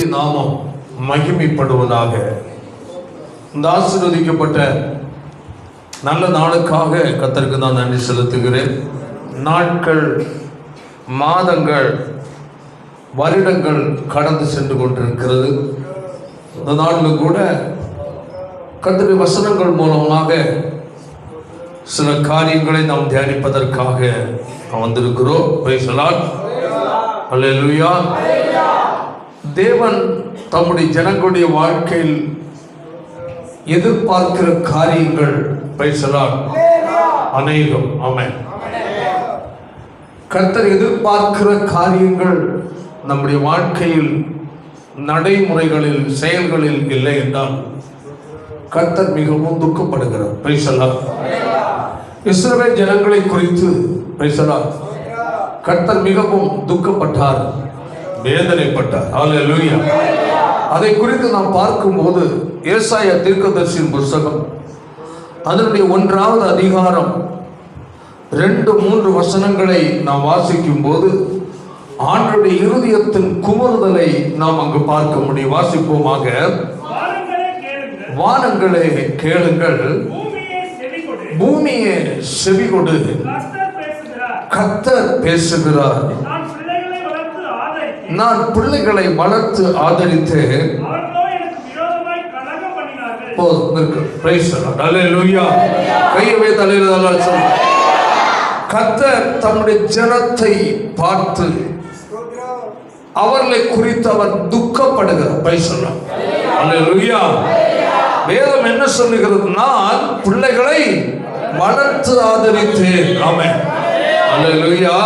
கர்த்தருடைய நாமம் மகிமைப்படுவதாக. இந்த ஆசீர்வதிக்கப்பட்ட நல்ல நாளுக்காக கர்த்தருக்கு நான் நன்றி செலுத்துகிறேன். நாட்கள், மாதங்கள், வருடங்கள் கடந்து சென்று கொண்டிருக்கிறது. இந்த நாளில் கூட கர்த்தருடைய வசனங்கள் மூலமாக சில காரியங்களை நாம் தியானிப்பதற்காக வந்திருக்கிறோம். Praise the Lord. அல்லேலூயா. தேவன் தம்முடைய ஜனங்களுடைய வாழ்க்கையில் எதிர்பார்க்கிற காரியங்கள் பிரைஸ் தி லார்ட் அநேகம். ஆமென். கர்த்தர் எதிர்பார்க்கிற காரியங்கள் நம்முடைய வாழ்க்கையில் நடைமுறைகளில், செயல்களில் இல்லை என்றால் கர்த்தர் மிகவும் துக்கப்படுகிறார். Price the Lord. இஸ்ரவேல் ஜனங்களை குறித்து பிரைஸ் தி லார்ட் கர்த்தர் மிகவும் துக்கப்பட்டார், வேதனைப்பட்டார். அல்லேலூயா. அதை குறித்து நாம் பார்க்கும்போது ஏசாயா தீர்க்கதரிசியின் புத்தகம் அதனுடைய 1வது அதிகாரம் 2-3 வசனங்களை நாம் வாசிக்கும் போது ஆண்டுடைய இருதயத்தின் குமுறுதலை நாம் அங்கு பார்க்க முடியும். வாசிப்போமாக. வானங்களே கேளுங்கள், பூமியே செவிகொடு, கர்த்தர் பேசுகிறார். நான் பிள்ளைகளை வளர்த்து ஆதரித்தேன். கர்த்தர் தம்முடைய ஜனத்தை பார்த்து அவர்களை குறித்து அவர் துக்கப்படுகிறார். வேதம் என்ன சொல்லுகிறது? நான் பிள்ளைகளை வளர்த்து ஆதரித்தேன். ஆமென். அல்லேலூயா.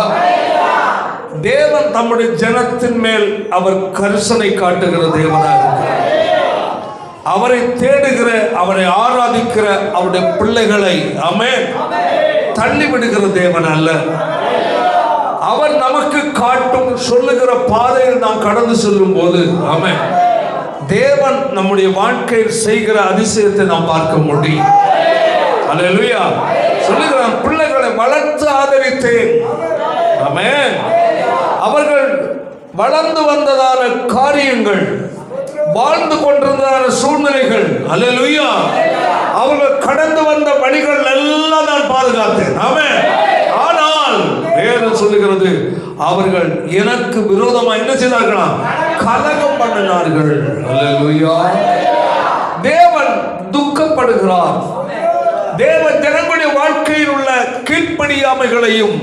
தேவன் தம்முடைய ஜனத்தின் மேல் அவர் கரிசனை காட்டுகிற தேவனாக இருக்கிறார். அவரை தேடுகிற, அவரை ஆராதிக்கிற அவருடைய பிள்ளைகளை ஆமென் தள்ளிவிடுகிற தேவன் அல்ல. அவர் நமக்கு காட்டும் சொல்லுகிற பாதையில் நாம் கடந்து செல்லும் போது ஆமென் தேவன் நம்முடைய வாழ்க்கையில் செய்கிற அதிசயத்தை நாம் பார்க்க முடியும். அல்லேலூயா. சொல்லுகிறான், பிள்ளைகளை வளர்த்து ஆதரித்தேன். ஆமென். அவர்கள் வளர்ந்து வந்ததான காரியங்கள், வாழ்ந்து கொண்டிருந்ததான சூழ்நிலைகள், அல்லேலூயா, அவர்கள் கடந்து வந்த வழிகள் எல்லாம் நான் பாதுகாத்தேன். ஆமென். ஆனால் வேதம் சொல்லுகிறது, அவர்கள் எனக்கு விரோதமா என்ன செய்தார்களா? கலகம் பண்ணினார்கள். அல்லேலூயா. தேவன் துக்கப்படுகிறார். தேவன் ஜனங்களுடைய வாழ்க்கையில் உள்ள கீழ்ப்படியாமைகளையும்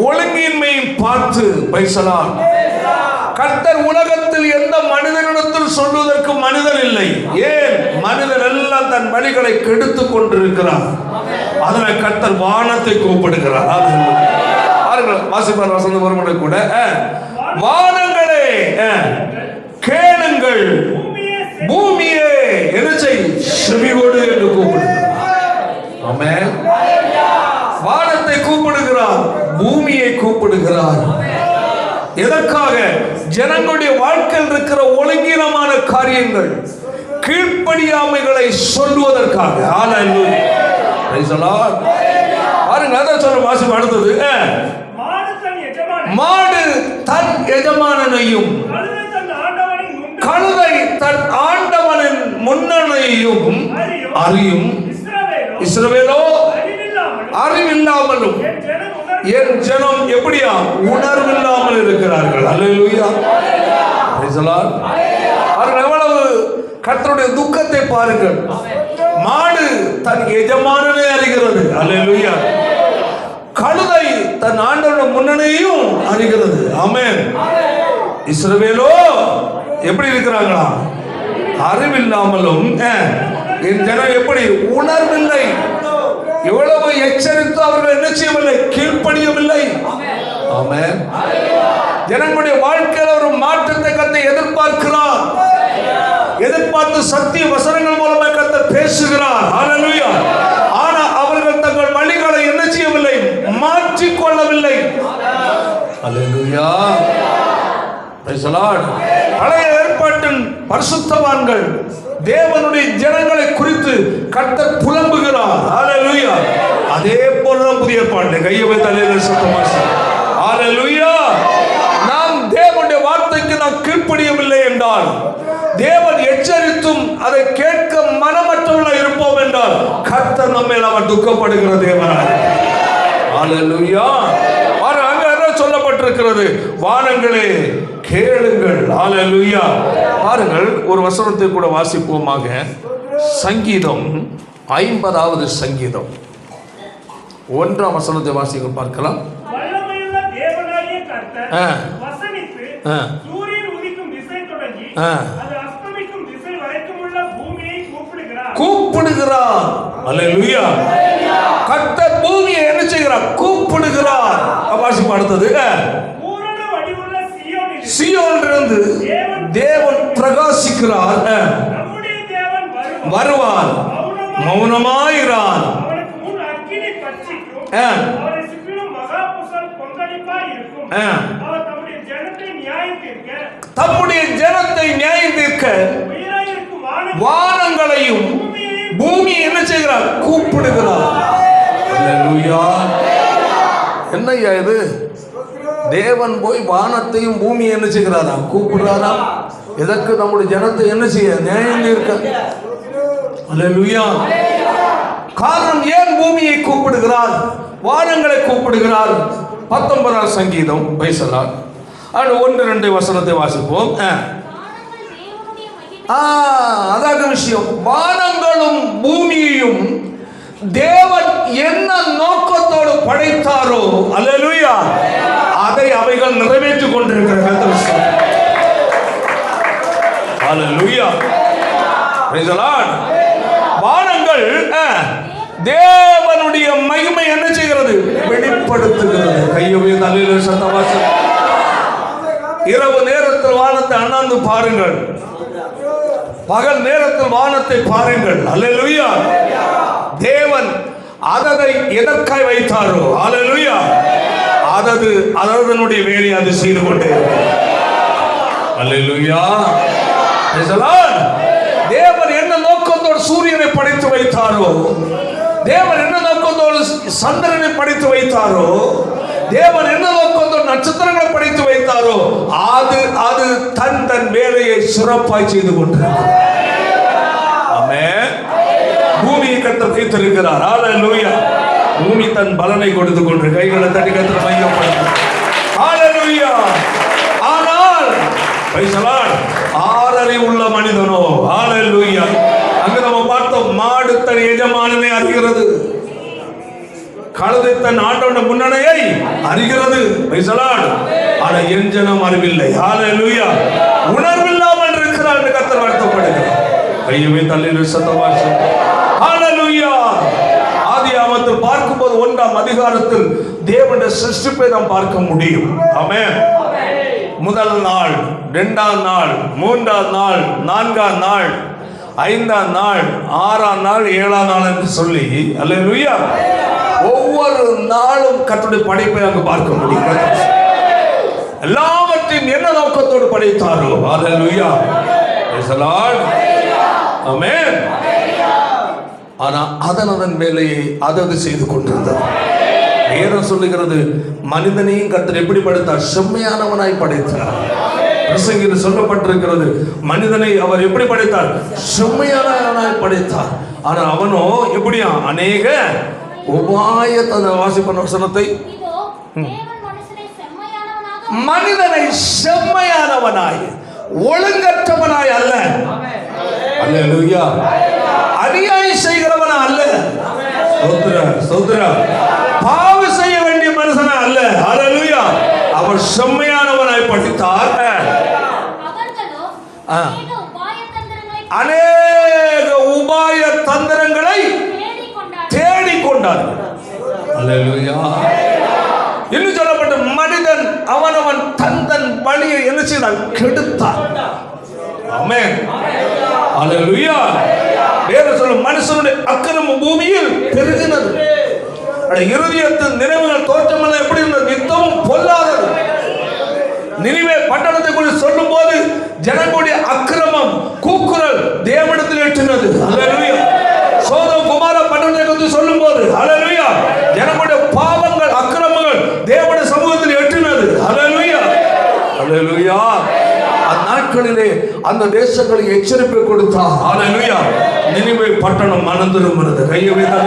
ஒழுங்கின்மையும் பார்த்து பேசலாம். கர்த்தர் உலகத்தில் எந்த மனிதனிடத்தில் சொல்வதற்கு மனிதன் இல்லை. ஏன்? மனிதன் எல்லாம் தன் வழிகளை கெடுத்துக் கொண்டிருக்கிறார். அதனால் கர்த்தர் வானத்தை கூப்பிடுகிறார். வாசிப்பார் வசந்த வருமுறை கூட, வானங்களே கேளுங்கள், பூமியே என்ன செய், செவிகொடு என்று கூப்பிடுகிறார். ஆமென். வானத்தை கூப்பிடுகிறார், பூமியை கூப்பிடுகிறார். எதற்காக? ஜனங்களுடைய வாழ்க்கையில் இருக்கிற ஒழுங்கீனமான காரியங்கள், கீழ்ப்படியாமைகளை சொல்லுவதற்காக. பாருங்க, அதான் சொல்ல வாசிப்பு. அடுத்தது, மாடு தன் எஜமானனையும் கழுதை தன் ஆண்டவனின் முன்னணையையும் அறியும். இஸ்ரவேலோ அறிவில்லாமலும் என் ஜனம் எப்படியா உணர்வில்லாமல் இருக்கிறார்கள். அல்லேலூயா. எவ்வளவு கர்த்தருடைய துக்கத்தை பாருங்கள். மாடு தன் எஜமானனை அறிகிறது. அல்லேலூயா. கழுதை தன் ஆண்டவனுடைய முன்னணியையும் அறிகிறது. ஆமென். இஸ்ரவேலோ எப்படி இருக்கிறாங்களா? அறிவில்லாமலும் என் ஜனம் எப்படி உணர்வில்லை. எவ்வளவு எச்சரித்து அவர்கள் என்ன செய்யவில்லை? கீழ்ப்படியவில்லை. ஆமென். ஜனங்களுடைய வாழ்க்கையில் ஒரு மாற்றத்தை கர்த்தர் எதிர்பார்க்கிறார். எதிர்பார்த்து சத்திய வசனங்கள் மூலமாக கர்த்தர் பேசுகிறார். ஹல்லேலூயா. ஆனால் அவர்கள் தங்கள் வழிகளை என்ன செய்யவில்லை? மாற்றிக்கொள்ளவில்லை. ஹல்லேலூயா. Praise the Lord. பழைய ஏற்பாட்டின் பரிசுத்தவான்கள் தேவனுடைய ஜனங்களை குறித்து கர்த்தர் புலம்புகிறார். ஹல்லேலூயா. அதே போல புதிய ஏற்பாட்டில் கையை தலையில் சுத்தமாக. ஹல்லேலூயா. நாம் தேவனுடைய வார்த்தைக்கு நாம் கீழ்ப்படியவில்லை என்றால் என்றால், தேவன் எச்சரித்தும் அதை கேட்க மனமற்றவர்களாக இருப்போம் என்றால், கர்த்தர் நம்மேல் அவர் துக்கப்படுகிற தேவனாய். ஹல்லேலூயா. அங்க என்ன சொல்லப்பட்டிருக்கிறது? வானங்களே கேளுங்கள். ஹல்லேலூயா. பாருங்கள், ஒரு வசனத்தை கூட வாசிப்போமாக. சங்கீதம் 50வது சங்கீதம் 1ஆம் வசனத்தை வாசிக்க பார்க்கலாம். வல்லமையுள்ள தேவனாகிய கர்த்தர் வசனித்து சூரியன் உதிக்கும் திசை தொடங்கி அது அஸ்தமிக்கும் திசை வரைக்கும் உள்ள பூமியை கூப்பிடுகிறார். அல்லேலூயா. கர்த்தர் பூமியை என்ன செய்கிறார்? கூப்பிடுகிறார். வாசிப்பு அடுத்தது. பூரண வடிவுள்ள சீயோனிலிருந்து தேவன் பிரகாசிக்கிறார். நம்முடைய தேவன் வருவார். மௌனமாயிரார். அவனுக்கு முன் அக்கினி பட்சிக்கும். அவரை சுற்றிலும் மகா புசல் கொந்தளிப்பாய் இருக்கும். அவர் தம்முடைய ஜனத்தை நியாயம் தீர்க்க உயிராயிருக்கும் வானங்களையும் பூமி என்ன செய்கிறார்? கூப்பிடுகிறார். அல்லேலூயா. என்னய்யா இது? தேவன் போய் வானத்தையும் பூமியை என்ன செய்கிறாரா? கூப்பிடுறாரா? எதற்கு? நம்முடைய ஜனத்தை என்ன செய்ய? நியாயம் தீர்க்க. அல்லேலூயா. காரணம், ஏன் பூமியை கூப்பிடுகிறார்? வானங்களை கூப்பிடுகிறார். 19ஆம் சங்கீதம் பேசலாம். 1-2 வசனத்தை வாசிப்போம். அதாக விஷயம். வானங்களும் பூமியையும் தேவன் என்ன நோக்கத்தோடு படைத்தாரோ, அல்லேலூயா, அதை அவைகள் நிறைவேற்றிக் கொண்டிருக்கிறது. அல்லேலூயா. Praise the Lord. வானங்கள் தேவனுடைய மகிமை என்ன செய்கிறது? வெளிப்படுத்துகிறது. கையுடைய தலையில் சத்தவாசம். இரவு நேரத்தில் வானத்தை அண்ணாந்து பாருங்கள், பகல் நேரத்தில் வானத்தை பாருங்கள். அல்லேலூயா. தேவன் அதனை எதற்காய் வைத்தாரோ, அல்லேலூயா, அதனுடைய வேலையை அது செய்து கொண்டே. அல்லேலூயா. தேவன் என்ன நோக்கத்தோடு சூரியனை படைத்து வைத்தாரோ, தேவன் என்ன நோக்கத்தோடு சந்திரனை படைத்து வைத்தாரோ, தேவன் என்ன நோக்கத்தோடு நட்சத்திரங்களை படைத்து வைத்தாரோ, அது தன் வேலையை சிறப்பாய் செய்து கொண்டிருக்கிறது. ஆமென். பூமியை கர்த்தர் வைத்திருக்கிறார். ஹல்லேலூயா. பூமி தன் பலனை கொடுத்து கொண்டு கைகளை தட்டி கர்த்தர் மையப்படுத்தும். ஹல்லேலூயா. ஆனால் பிரைஸ் தி லார்ட், ஆறறிவு உள்ள மனிதனோ, ஹல்லேலூயா, அங்க நம்ம பார்த்தோம், மாடு தன் எஜமானனை அறிகிறது, கழுதை தன் ஆண்டவனுடைய முன்னணையை அறிகிறது. Praise the Lord. ஆனா என் ஜனம் அறிவில்லை. ஹல்லேலூயா. உணர்வில்லாமல் இருக்கிறார் என்று கர்த்தர் வருத்தப்படுகிறார். கையுமே தள்ளின சத்தவாசம். ஹல்லேலூயா. ஆதியாகமத்தில் பார்க்கும்போது 1ஆம் அதிகாரத்தில் தேவனுடைய சிருஷ்டிப்பை நாம் பார்க்க முடியும். ஆமென். முதல் நாள், 2ஆம் நாள், 3ஆம் நாள், 4ஆம் நாள், 5ஆம் நாள், 6ஆம் நாள், 7ஆம் நாள் என்று சொல்லி, அல்லேலூயா, ஒவ்வொரு நாளும் கர்த்தருடைய படைப்பை அங்கு பார்க்க முடியும். எல்லாவற்றையும் என்ன நோக்கத்தோடு படைத்தாரோ, அல்லேலூயா, பிரைஸ் தி லார்ட், ஆமென். ஆனா அதன் வேலையை அது செய்து கொண்டிருந்தது. வேதம் சொல்லுகிறது, மனிதனையும் கர்த்தர் எப்படி படைத்தார்? செம்மையானவனாய் படைத்தார். பிரசங்கியில் சொல்லப்பட்டிருக்கிறது, மனிதனை அவர் எப்படி படைத்தார்? செம்மையானவனாய் படைத்தார். ஆனா அவனோ எப்படியா? அநேக உபாயத்தை வாசிப்பன வசனத்தை, மனிதனை செம்மையானவனாய், ஒழுங்கற்றவனாய் அல்ல, அல்லேலூயா, அநியாயம் செய்கிறவனா அல்ல, ஸ்தோத்திரம், பாவம் செய்ய வேண்டிய மனுஷனா அல்ல, அல்லேலூயா, அவர் செம்மையானவனாய் படைத்தார். அநேக உபாய தந்திரங்களை தேடிக்கொண்டார். அல்லேலூயா. இன்னும் சொல்லப்பட்ட மனிதன் அவனவன் தன் வழியை என்ன செய்தான்? கெடுத்தான். ஆமென். அல்லேலூயா. வேதம் சொல்லும், மனுஷனுடைய அக்கிரமம் பூமியில் பெருகினது, இருதயத்தின் நினைவுகள் தோற்றமெல்லாம் எப்படி இருந்தது? நித்தமும் பொல்லாதது. நினிவே பட்டணத்தை குறித்து சொல்லும் போது ஜனங்களுடைய அக்கிரமம் கூக்குரல் தேவனிடத்தில் எட்டினது. அல்லேலூயா. சோதோம் குமாரா பட்டணத்தை குறித்து சொல்லும் போது, அல்லேலூயா, ஜனங்களுடைய பாவங்கள் அக்கிரமங்கள் தேவனுடைய சமூகத்தில் எட்டினது. அல்லேலூயா. அல்லேலூயா. அந்நாட்கள் நாட்களிலே அந்த தேசங்களுக்கு எச்சரிப்பை கொடுத்தார். ஹல்லேலூயா. நினிவே பட்டணம் மனம் திரும்பினது. கையை வைத்து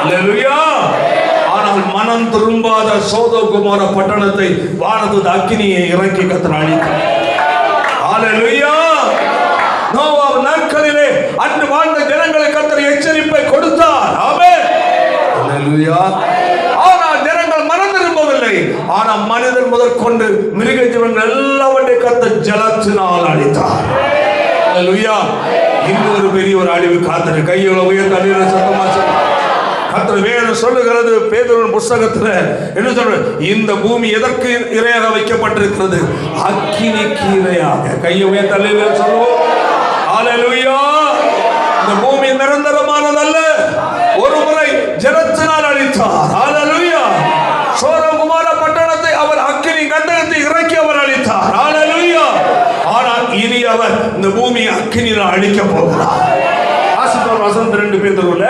ஹல்லேலூயா. ஆனால் மனம் திரும்பாத சோதோம் குமோரா பட்டணத்தை வானதூதன் அக்கினியை இறக்கி கர்த்தர் அழித்தார். ஹல்லேலூயா. நோவாவின் நாட்களிலே அன்று வாழ்ந்த ஜனங்களுக்கு கர்த்தர் எச்சரிப்பை கொடுத்தார். ஆமென். ஹல்லேலூயா. ஆனால் ஜனங்கள் மனம் திரும்பவில்லை. ஆனால் மனிதன் முதற்கொண்டு மிருக ஜீவன்கள் எல்லாவற்றையும் கர்த்தர் ஜலத்தினால் அழித்தார். ஹல்லேலூயா. இன்னொரு பெரிய ஒரு அழிவு காத்திரு. கையோட உயர்ந்த அழிவு சத்தமா கர்த்தர் வேதம் சொல்லுகிறது. பேதுருவின் புத்தகத்தில் என்ன சொல்றது? இந்த பூமி எதற்கு இரையாக வைக்கப்பட்டிருக்கிறது? அக்கினிக்கு இரையாக. கையை உயர்ந்த அழிவு சொல்லுவோம். ஹல்லேலூயா. இந்த பூமி நிரந்தரமானதல்ல. ஒரு முறை ஜலத்தினால் அழித்தார். ஹல்லேலூயா. சோதோம் குமோரா பட்டணத்தை அவர் அக்கினி கந்தகத்தை இறக்கி அவர் அழித்தார். ஹல்லேலூயா. ஆனால் இனி அவர் இந்த பூமியை அக்கினியால் அழிக்க போகிறார். ஆசிரியர் வசனம் 2 பேதுருல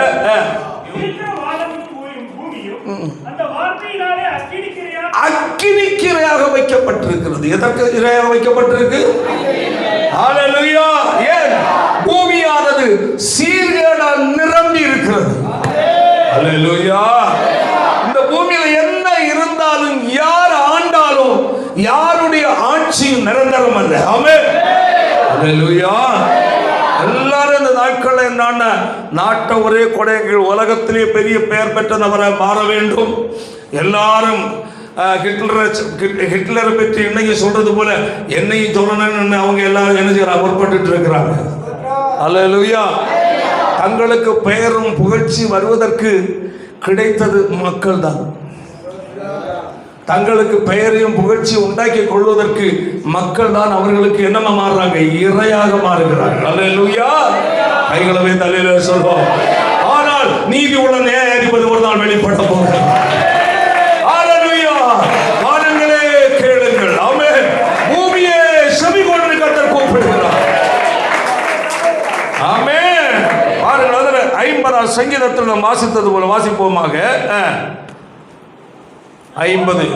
அக்கினிக்கு இரையாக வைக்கப்பட்டிருக்கிறது. எதற்கு இரையாக வைக்கப்பட்டிருக்கு? ஹல்லேலூயா. ஏன்? பூமியானது சீர்கேடால் நிரம்பி இருக்கிறது. ஹல்லேலூயா. இந்த பூமியில என்ன இருந்தாலும் யார் ஆண்டாலும் யாருடைய ஆட்சியும் நிரந்தரம் அல்ல. ஆமென். ஹல்லேலூயா. எல்லாரும் இந்த நாட்கள் என்னன்னா நாட்டை ஒரே கொடைகள் உலகத்திலே பெரிய பெயர் பெற்ற நபரை மாற வேண்டும். எல்லாரும் ஹிட்லரை பற்றி இன்னைக்கு சொல்றது போல என்னையும் சொல்லணும்னு அவங்க எல்லாரும் என்ன செய்யறாங்க? முற்பட்டு இருக்கிறாங்க. ஹல்லேலூயா. தங்களுக்கு பெயரும் புகழ்ச்சி வருவதற்கு கிடைத்தது மக்கள் தான். தங்களுக்கு பெயரையும் புகழ்ச்சி உண்டாக்கி கொள்வதற்கு மக்கள் தான் அவர்களுக்கு என்னமா மாறுறாங்க? இரையாக மாறுகிறார்கள். ஹல்லேலூயா. கைகளை வைத்து அல்லேலூயா சொல்வோம். ஆனால் நீதி உள்ள நியாயாதிபதி ஒரு நாள் வெளிப்பட போகிறார். ஹல்லேலூயா. வானங்களே கேளுங்கள். ஆமென். பூமியே செவி கொண்டு கர்த்தர் கூப்பிடுகிறார். ஆமென். பாருங்கள். அதுல 50 சங்கீதத்தில் நாம் வாசித்தது போல வாசிப்போமாக. 50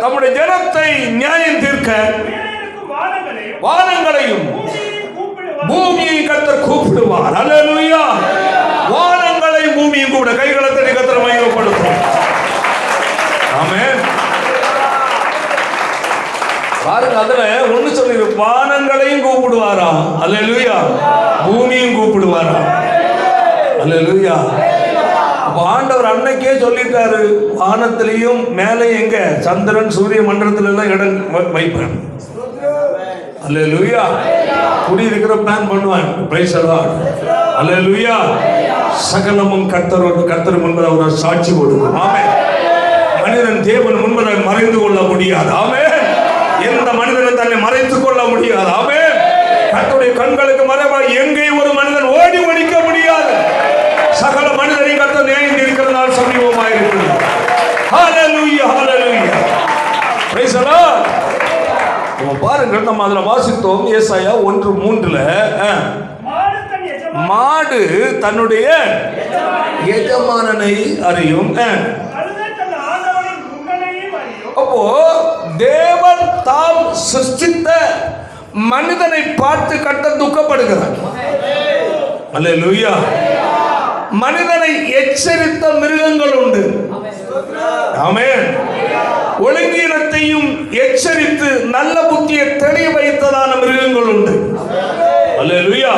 தம்முடைய ஜனத்தை நியாயம் தீர்க்க வானங்களையும் பூமியையும் கர்த்தர் கூப்பிடுவார். ஹல்லேலூயா. வானங்களையும் பூமியும் கூட கைகளை தட்டி கர்த்தர் மகிமைப்படுத்தும். ஆமென். பாருங்க. அதுல ஒண்ணு சொல்லி வானங்களையும் கூப்பிடுவாராம். ஹல்லேலூயா. பூமியும் கூப்பிடுவாராம். ஹல்லேலூயா. ஆண்டவர் அன்னைக்கே சொல்லிட்டாரு, வானத்திலையும் மேலே எங்க சந்திரன் சூரிய மண்டலத்துல எல்லாம் இடம் வைப்பேன். அல்லேலூயா. குடியிருக்கிற பிளான் பண்ணுவான். Praise the Lord. அல்லேலூயா. சகலமும் கர்த்தர் முன்பதாக ஒரு சாட்சி கொடுக்கும். ஆமென். மனிதன் தேவன் முன்பதாக மறைந்து கொள்ள முடியாது. ஆமென். எந்த மனிதனும் தன்னை மறைத்துக் கொள்ள முடியாது. ஆமென். கர்த்தருடைய கண்களுக்கு மறைவாக எங்கே ஒரு மனிதன் ஓடி ஒழிக்க முடியாது. சகல மனிதரை கர்த்தர் நியாயம் தீர்க்கிறதால் சமீபமாக இருக்கிறது. ஹல்லேலூயா. ஹல்லேலூயா. Praise the Lord. பாருங்கள், நம்ம அதுல வாசித்தோம். ஏசாயா 1:3 மாடு தன்னுடைய எஜமானனை அறியும். அப்போ தேவன் தாம் சிருஷ்டித்த மனிதனை பார்த்து கர்த்தர் துக்கப்படுகிறார். அல்லேலூயா. மனிதனை எச்சரித்த மிருகங்கள் உண்டு. ஆமென். ஒழுங்கீனத்தையும் எச்சரித்து நல்ல புத்தியை தெளிய வைத்ததான மிருகங்கள் உண்டு. அல்லேலூயா.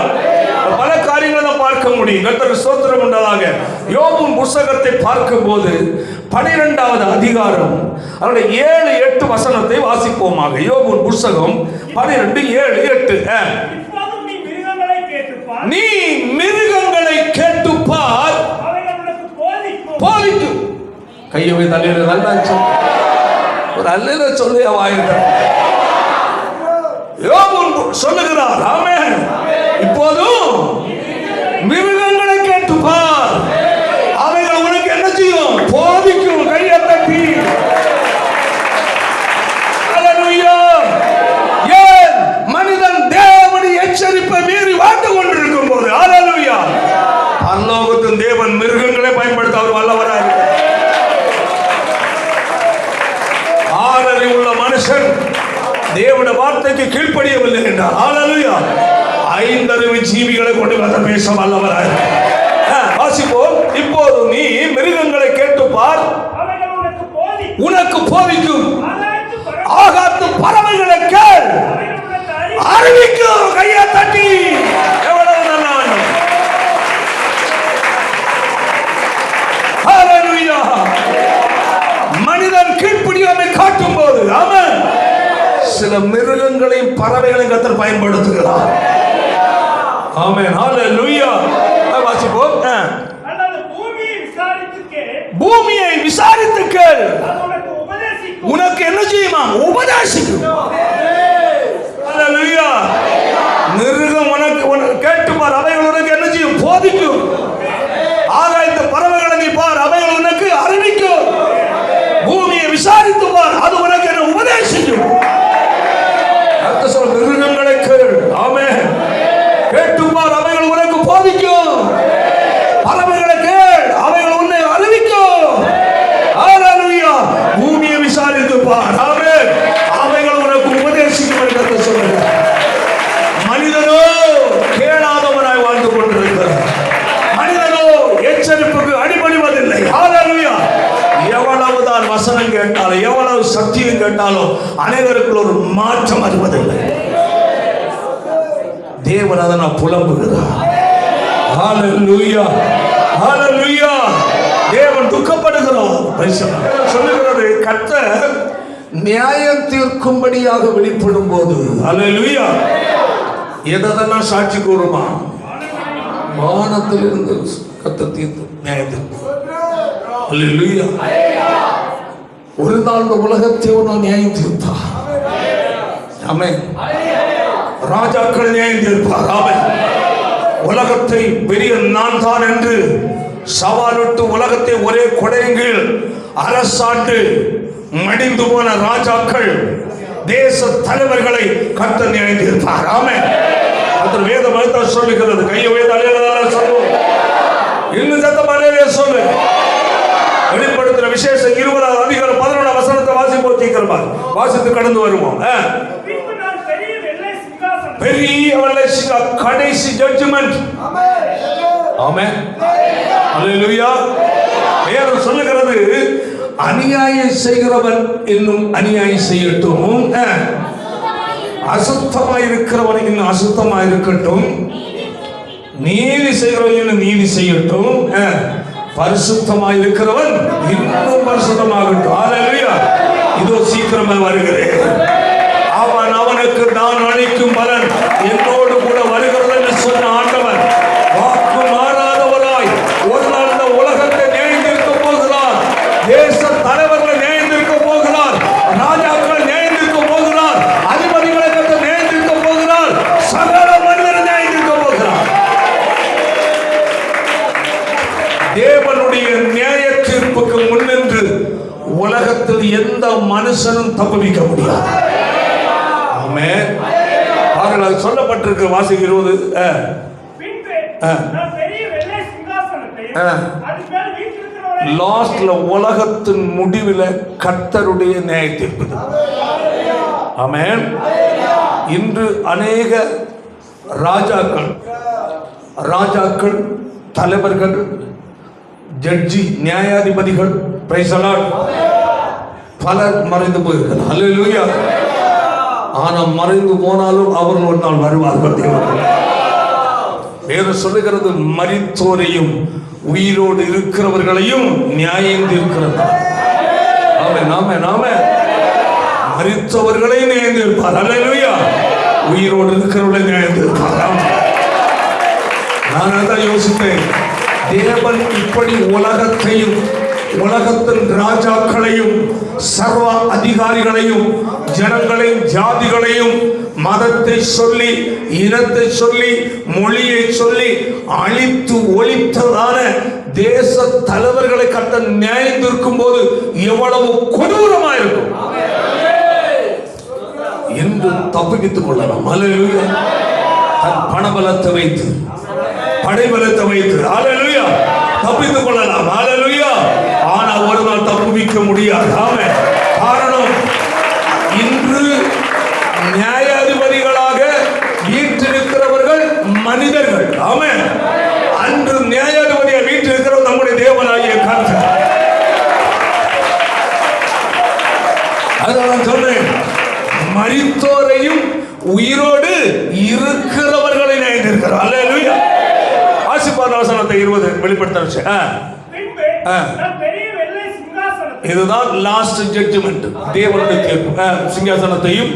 பல காரியங்களை பார்க்க முடியும். கர்த்தருக்கு ஸ்தோத்திரம் உண்டதாக. யோபின் புத்தகத்தை பார்க்கும்போது 12வது அதிகாரம் அவருடைய 7-8 வசனத்தை வாசிப்போமாக. யோபின் புத்தகம் 12:7-8. நீ மிருகங்களை கேட்டுப்பார், போதிக்கும். கையை போய் தலையில நல்லா ஒரு அல்லையில சொல்லி வாயிருக்க யோபு சொல்லுகிறார். ஆமென். இப்போதும் மிருகங்களை கேட்டுப்பார், அவைகள் உனக்கு என்ன செய்யும்? போதிக்கும். கையை தட்டி அல்லேலூயா. ஏன் மனிதன் தேவனுடைய எச்சரிப்பை மீறி வாழ்ந்து கொண்டிருக்கும் போது அல்லேலூயா, பரலோகத்தின் தேவன் மிருகங்களை பயன்படுத்த அவர் வல்லவராக இருக்கிறார். ஆறறிவுள்ள மனுஷன் தேவனுடைய வார்த்தைக்கு கீழ்ப்படியவில்லை என்றால் ஹalleluya ஐந்தறிவு ஜீவிகளை கொண்டு வந்து பேச வல்லவராய் வாசிப்போம். இப்போது நீ மிருகங்களை கேட்டு பார், உனக்கு போதிக்கும். ஆகாத்து பறவைகளை கேள், அறிவிக்கும். கையை தட்டி எவ்வளவு நல்ல ஹalleluya. மனிதன் கீழ்ப்படியாமை காட்டும் போது ஆமென் சில மிருகங்களையும் பறவைகளையும் கர்த்தர் பயன்படுத்துகிறார். ஆமென் ஹalleluya. வாசிப்போம். பூமியை விசாரித்து கேள், உனக்கு என்ன செய்யுமா? உபதேசிக்கும். ஹalleluya. மிருகம் உனக்கு கேட்டு பார், அவைகள் உனக்கு என்ன செய்யும்? போதிக்கும். ஆகாயத்து பறவைகளை நீ பார், அவைகள் உனக்கு அறிவிக்கும். பூமியை விசாரித்து பார், அது உனக்கு என்ன? உபதேசிக்கும். அடுத்த சொல் மிருகங்களை கேள். ஆமென். கேட்டு பார், அவைகள் உனக்கு போதிக்கும். பறவைகளை கேள், அவைகள் உன்னை அறிவிக்கும். ஹalleluya. பூமியை விசாரித்து பார், ஆமென், அவைகள் உனக்கு உபதேசிக்கும் என்று கர்த்தர் சொல்கிறார். மனிதனோ கேளாதவனாய் வாழ்ந்து கொண்டிருக்கிறார். மனிதனோ எச்சரிப்புக்கு அடிபணிவதில்லை. ஹalleluya. எவ்வளவுதான் வசனம் கேட்டாலும் எவ்வளவு சத்தியம் கேட்டாலும் அனைவருக்குள்ள ஒரு மாற்றம் வருவதில்லை. தேவன் அதனை புலம்புகிறார். ஹalleluya ஹalleluya. தேவன் துக்கப்படுகிறார். சொல்லுகிறது கர்த்தர் நியாயம் தீர்க்கும்படியாக வெளிப்படும் போது ஹalleluya எதெல்லாம் சாட்சி கூறுமா? வானத்திலிருந்து கர்த்தர் தீர்த்து நியாயத்தை ஹalleluya. ஒரு நாள் இந்த உலகத்தை ஒரு நியாயம் தீர்ப்பார். ஆமென். ராஜாக்கள் நியாயம் தீர்ப்பார். ஆமென். உலகத்தை பெரிய நான் தான் என்று சவாலிட்டு உலகத்தை ஒரே கொடையங்கில் அரசாண்டு மடிந்து போன ராஜாக்கள் தேச தலைவர்களை கர்த்தர் நியாயம் தீர்ப்பார். ஆமென். கர்த்தர் வேதம் சொல்லுகிறது. கையை வேத அலையலாம் சொல்லுவோம். இன்னும் சத்தமானே சொல்லு. வெளிப்படுத்துற விசேஷம் 20வது அதிகாரம் 11வது வசனத்தை வாசிப்போம். சீக்கிரமா வாசித்து கடந்து வருவோம். பெரிய கடைசி ஜட்ஜ்மென்ட். ஆமென் ஹalleluya. வேதம் சொல்லுகிறது அநியாயம் செய்கிறவன் இன்னும் அநியாயம் செய்யட்டும், அசுத்தமாய் இருக்கிறவன் இன்னும் அசுத்தமாய் இருக்கட்டும், நீதி செய்கிறவன் இன்னும் நீதி செய்யட்டும், பரிசுத்தமாய் இருக்கிறவன் இன்னும் பரிசுத்தமாகட்டும். ஹalleluya. இதோ சீக்கிரமா வருகிறேன், அவன் அவனுக்கு நான் அளிக்கும் பலன் என்னோடு கூட வருகிறது என்று சொன்ன ஆண்டவர் வாக்கு மாறாதவராய் ஒரு நாள் இந்த உலகத்தை நியாயந்திருக்க போகிறார். தேச தலைவர்களை நியாயந்திருக்க போகிறார். ராஜாக்கள் நியாயந்திருக்க போகிறார். அதிபதிகளை நியாயந்திருக்க போகிறார். சகல மனிதரை நியாயந்திருக்க போகிறார். தேவனுடைய நியாய தீர்ப்புக்கு முன்னின்று உலகத்தில் எந்த மனுஷனும் தப்புவிக்க முடியாது. ஆமென். பாருங்கள் சொல்லப்பட்டிருக்கு. வாசிக்கிறது லாஸ்ட்ல உலகத்தின் முடிவில் கர்த்தருடைய நியாய தீர்ப்பு. ஆமென். இன்று அநேக ராஜாக்கள் தலைவர்கள் ஜட்ஜி நியாயாதிபதிகள் பிரைஸ் தி லார்ட் பலர் மறைந்து போயிருக்கிறார்கள். ஹalleluya. ஆனால் மறைந்து போனாலும் அவர்கள் ஒரு நாள் வருவார்கள். வேதம் சொல்லுகிறது மரித்தோரையும் உயிரோடு இருக்கிறவர்களையும் நியாயம் தீர்க்கிறது. ஆமென் ஆமென் ஆமென். மரித்தவர்களை நியாயம் தீர்ப்பார். ஹalleluya. உயிரோடு இருக்கிறவர்களை நியாயம் தீர்ப்பார். நான் அதான் யோசித்தேன், தேவன் இப்படி உலகத்தையும் உலகத்தின் ராஜாக்களையும் சர்வ அதிகாரிகளையும் ஜனங்களையும் ஜாதிகளையும் மதத்தை சொல்லி இனத்தை சொல்லி மொழியை சொல்லி அழித்து ஒழித்ததான தேச தலைவர்களை கட்ட நியாயம் தீர்க்கும் போது எவ்வளவு கொடூரமா இருக்கும் என்று தப்பித்துக் கொள்ளலாம். ஹalleluya. தன் பணபலத்தை வைத்து படைபலத்தை வைத்து ஹalleluya தப்பித்துக் கொள்ளலாம். ஹalleluya. ஆனால் ஒரு நாள் தப்புவிக்க முடியாது. ஆமென். காரணம் இன்று நியாய மரித்தோரையும் உயிரோடு இருக்கிறவர்களை நினைத்திருக்கிறார். அல்லேலூயா. ஆசிப்பார் வசனத்தை 20 வெளிப்படுத்த. இதுதான் லாஸ்ட் ஜட்ஜ்மென்ட். தேவனுடைய தீர்ப்பு. சிங்காசனத்தையும்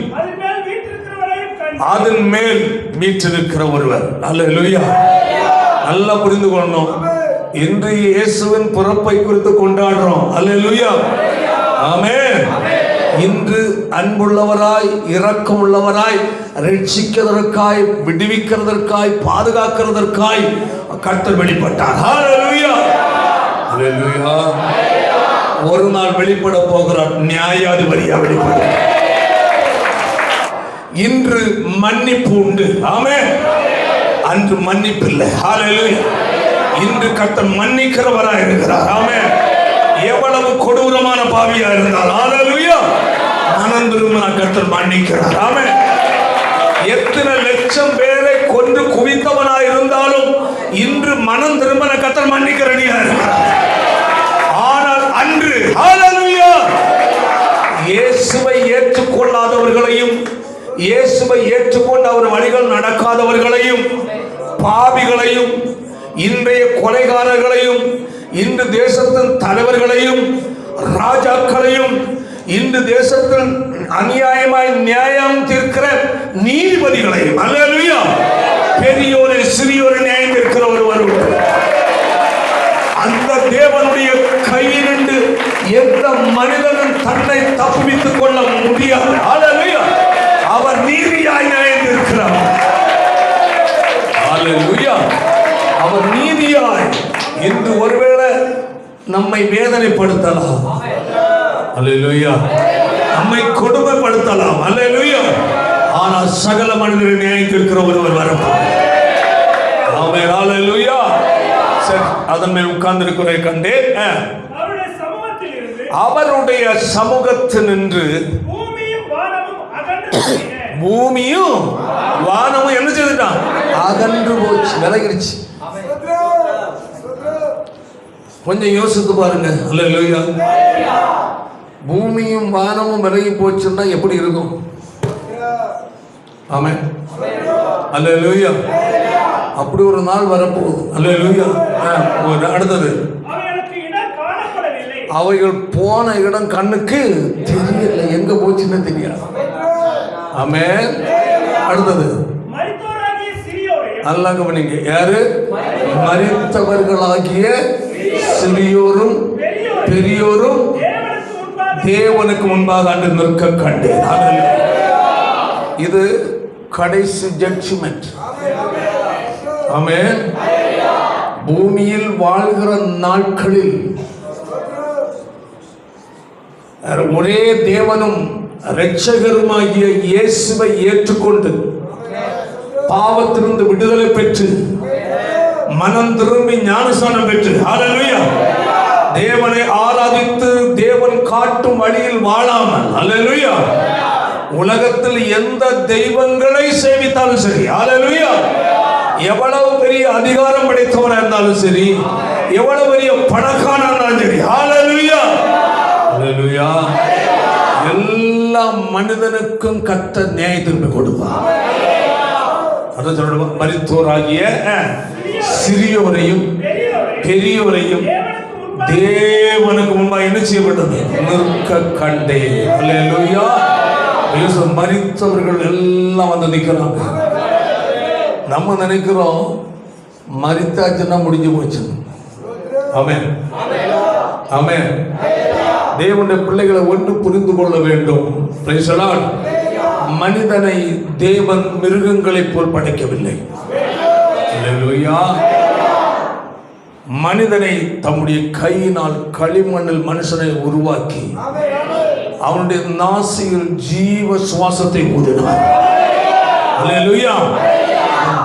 அதன் மேல் வீற்றிருக்கிற ஒருவர். அல்லேலூயா. நல்லா புரிந்து கொள்ளணும். இன்று இயேசுவின் பிறப்பை குறித்து கொண்டாடுறோம். அல்லேலூயா. ஆமென். இன்று அன்புள்ளவராய் இரக்கம் உள்ளவராய் ரட்சிக்கிறதற்காய் விடுவிக்கிறதற்காய் பாதுகாக்கிறதற்காய் கர்த்தர் வெளிப்பட்டார். ஹல்லேலூயா. ஹல்லேலூயா. ஒரு நாள் வெளிப்பட போகிறார். நியாயாதிபதியா வெளிப்பட்டார். இன்று மன்னிப்பு உண்டு. ஆமென். அன்று மன்னிப்பு இல்லை. ஹல்லேலூயா. இன்று கர்த்தர் மன்னிக்கிறவராய் இருக்கிறார். ஆமென். எவ்வளவு கொடூரமான பாவியா இருந்தால் ஹல்லேலூயா மனம் திரும்பின கர்த்தர் மன்னிக்கிறார். ஆமென். எத்தனை லட்சம் பேரை கொன்று குவித்தவனாய் இருந்தாலும் இன்று மனம் திரும்பின கர்த்தர் மன்னிக்க ரெடியா இருக்கிறார். ஆனால் அன்று ஹல்லேலூயா இயேசுவை ஏற்றுக்கொள்ளாதவர்களையும் இயேசுவை ஏற்றுக்கொண்டு அவர் வழிகள் நடக்காதவர்களையும் பாவிகளையும் இன்றைய கொலைகாரர்களையும் இன்று தேசத்தின் தலைவர்களையும் ராஜாக்களையும் இன்று தேசத்தில் அநியாயமாய் நியாயம் தீர்க்கிற நீதிபதிகளையும் அல்லேலூயா பெரியோரை சிறியோரை நியாயம் தீர்க்கிற ஒருவர் அந்த தேவனுடைய கையிலிருந்து எந்த மனிதனும் தன்னை தப்புவித்துக் கொள்ள முடியாது. அல்லேலூயா. அவர் நீதியாய் நியாயம் தீர்க்கிறார். அல்லேலூயா. அவர் நீதியாய் இன்று ஒருவேளை நம்மை வேதனைப்படுத்தலாம். அல்லேலூயா. நம்மை கொடுமைப்படுத்தலாம். அல்லேலூயா. ஆனால் சகல மனிதரை நியாயத்திருக்கிற ஒருவர் வரப்போகிறார். ஆமென். அல்லேலூயா. சரி, அதன் மேல் உட்கார்ந்திருக்கிற கண்டேன். அவருடைய சமூகத்தினின்று பூமியும் வானமும் என்ன செய்துட்டான்? அகன்று போச்சு, விலகிடுச்சு. கொஞ்சம் யோசித்து பாருங்க. அல்லேலூயா. பூமியும் வானமும் விலகி போச்சுன்னா எப்படி இருக்கும்? ஆமென். அல்லேலூயா. அப்படி ஒரு நாள் வரப்போகுது. அல்லேலூயா. அடுத்தது அவைகள் போன இடம் கண்ணுக்கு தெரியல, எங்க போச்சுன்னு தெரியாது. ஆமென். அடுத்தது அல்லாஹ் கவனிங்க. யாரு? மரித்தவர்களாகிய சிறியோரும் பெரியோரும் தேவனுக்கு முன்பாக அன்று நிற்க கண்டேன். இது கடைசி ஜட்ஜ்மென்ட். ஆமென். பூமியில் வாழ்கிற நாட்களில் ஒரே தேவனும் இரட்சகருமாகிய இயேசுவை ஏற்றுக்கொண்டு பாவத்திலிருந்து விடுதலை பெற்று மனம் திரும்பி ஞானஸ்நானம் பெற்று ஹல்லேலூயா தேவனை ஆராதித்து தேவன் காட்டும் வழியில் வாழாமல் ஹல்லேலூயா உலகத்தில் எந்த தெய்வங்களை சேவித்தாலும் சரி ஹல்லேலூயா எவ்வளவு பெரிய அதிகாரம் படைத்தவனா இருந்தாலும் சரி எவ்வளவு பெரிய பணக்காரனா இருந்தாலும் சரி ஹல்லேலூயா ஹல்லேலூயா எல்லா மனிதனுக்கும் கர்த்தர் நியாய தீர்ப்பு கொடுப்பார். அதான் சொல்றோம், மரித்தோராகிய சிறியோரையும் பெரியோரையும் தேவனுக்கு முன்பாக என்ன செய்யப்பட்டது? நிற்க கண்டேன். அல்லேலூயா. மரித்தவர்கள் எல்லாம் வந்து நிற்கிறாங்க. நம்ம நினைக்கிறோம் மரித்தாச்சுன்னா முடிஞ்சு போச்சு. ஆமென் ஆமென். தேவனுடைய பிள்ளைகளை ஒன்று புரிந்து கொள்ள வேண்டும். Price the Lord. மனிதனை தேவன் மிருகங்களைப் போல் படைக்கவில்லை. அல்லேலூயா. மனிதனை தம்முடைய கையினால் களிமண்ணில் மனுஷனை உருவாக்கி அவனுடைய நாசியில் ஜீவ சுவாசத்தை ஊதினார். அல்லேலூயா.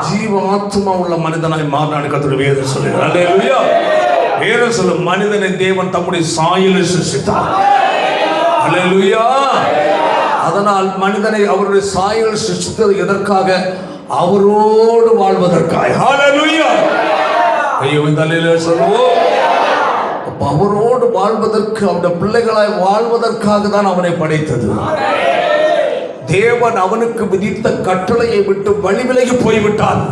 ஜீவ ஆத்மா உள்ள மனிதனாய் மாறினான் கர்த்தர் வேதம் சொல்லுகிறார். அல்லேலூயா. வேதம் சொல்லும் மனிதனை தேவன் தம்முடைய சாயலில் சிருஷ்டித்தார். அல்லேலூயா. அதனால் மனிதனை அவருடைய சாயலில் சிருஷ்டித்தது எதற்காக? அவரோடு வாழ்வதற்காக. ஹல்லேலூயா. ஐயோ இந்த அல்லேலூயா சொல்லுவோம். அவரோடு வாழ்வதற்கு அவருடைய பிள்ளைகளாய் வாழ்வதற்காக தான் அவனை படைத்தது. தேவன் அவனுக்கு விதித்த கட்டளையை விட்டு வழி விலகி போய்விட்டான்.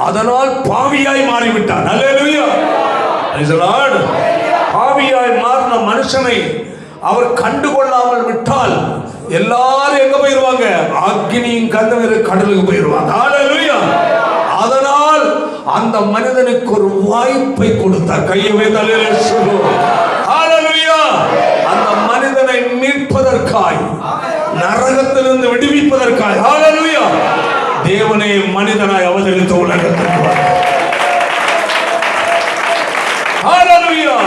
அதனால் பாவியாய் மாறிவிட்டான். அல்லேலூயா. Praise the Lord. பாவியாய் மாறின மனுஷனை அவர் கண்டுகொள்ளாமல் விட்டால் எல்லாரும் எங்க போயிருவாங்க? அக்னியும் கந்தம் கடலுக்கு போயிருவாங்க. அல்லேலூயா. அதனால் அந்த மனிதனுக்கு ஒரு வாய்ப்பை கொடுத்தார். கையை வைத்து அல்லேலூயா சொல்லுவோம். அல்லேலூயா. அந்த மனிதனை மீட்பதற்காய், நரகத்திலிருந்து விடுவிப்பதற்காய், அல்லேலூயா, தேவனே மனிதனாய் அவதரித்த உலகத்திற்கு. அல்லேலூயா.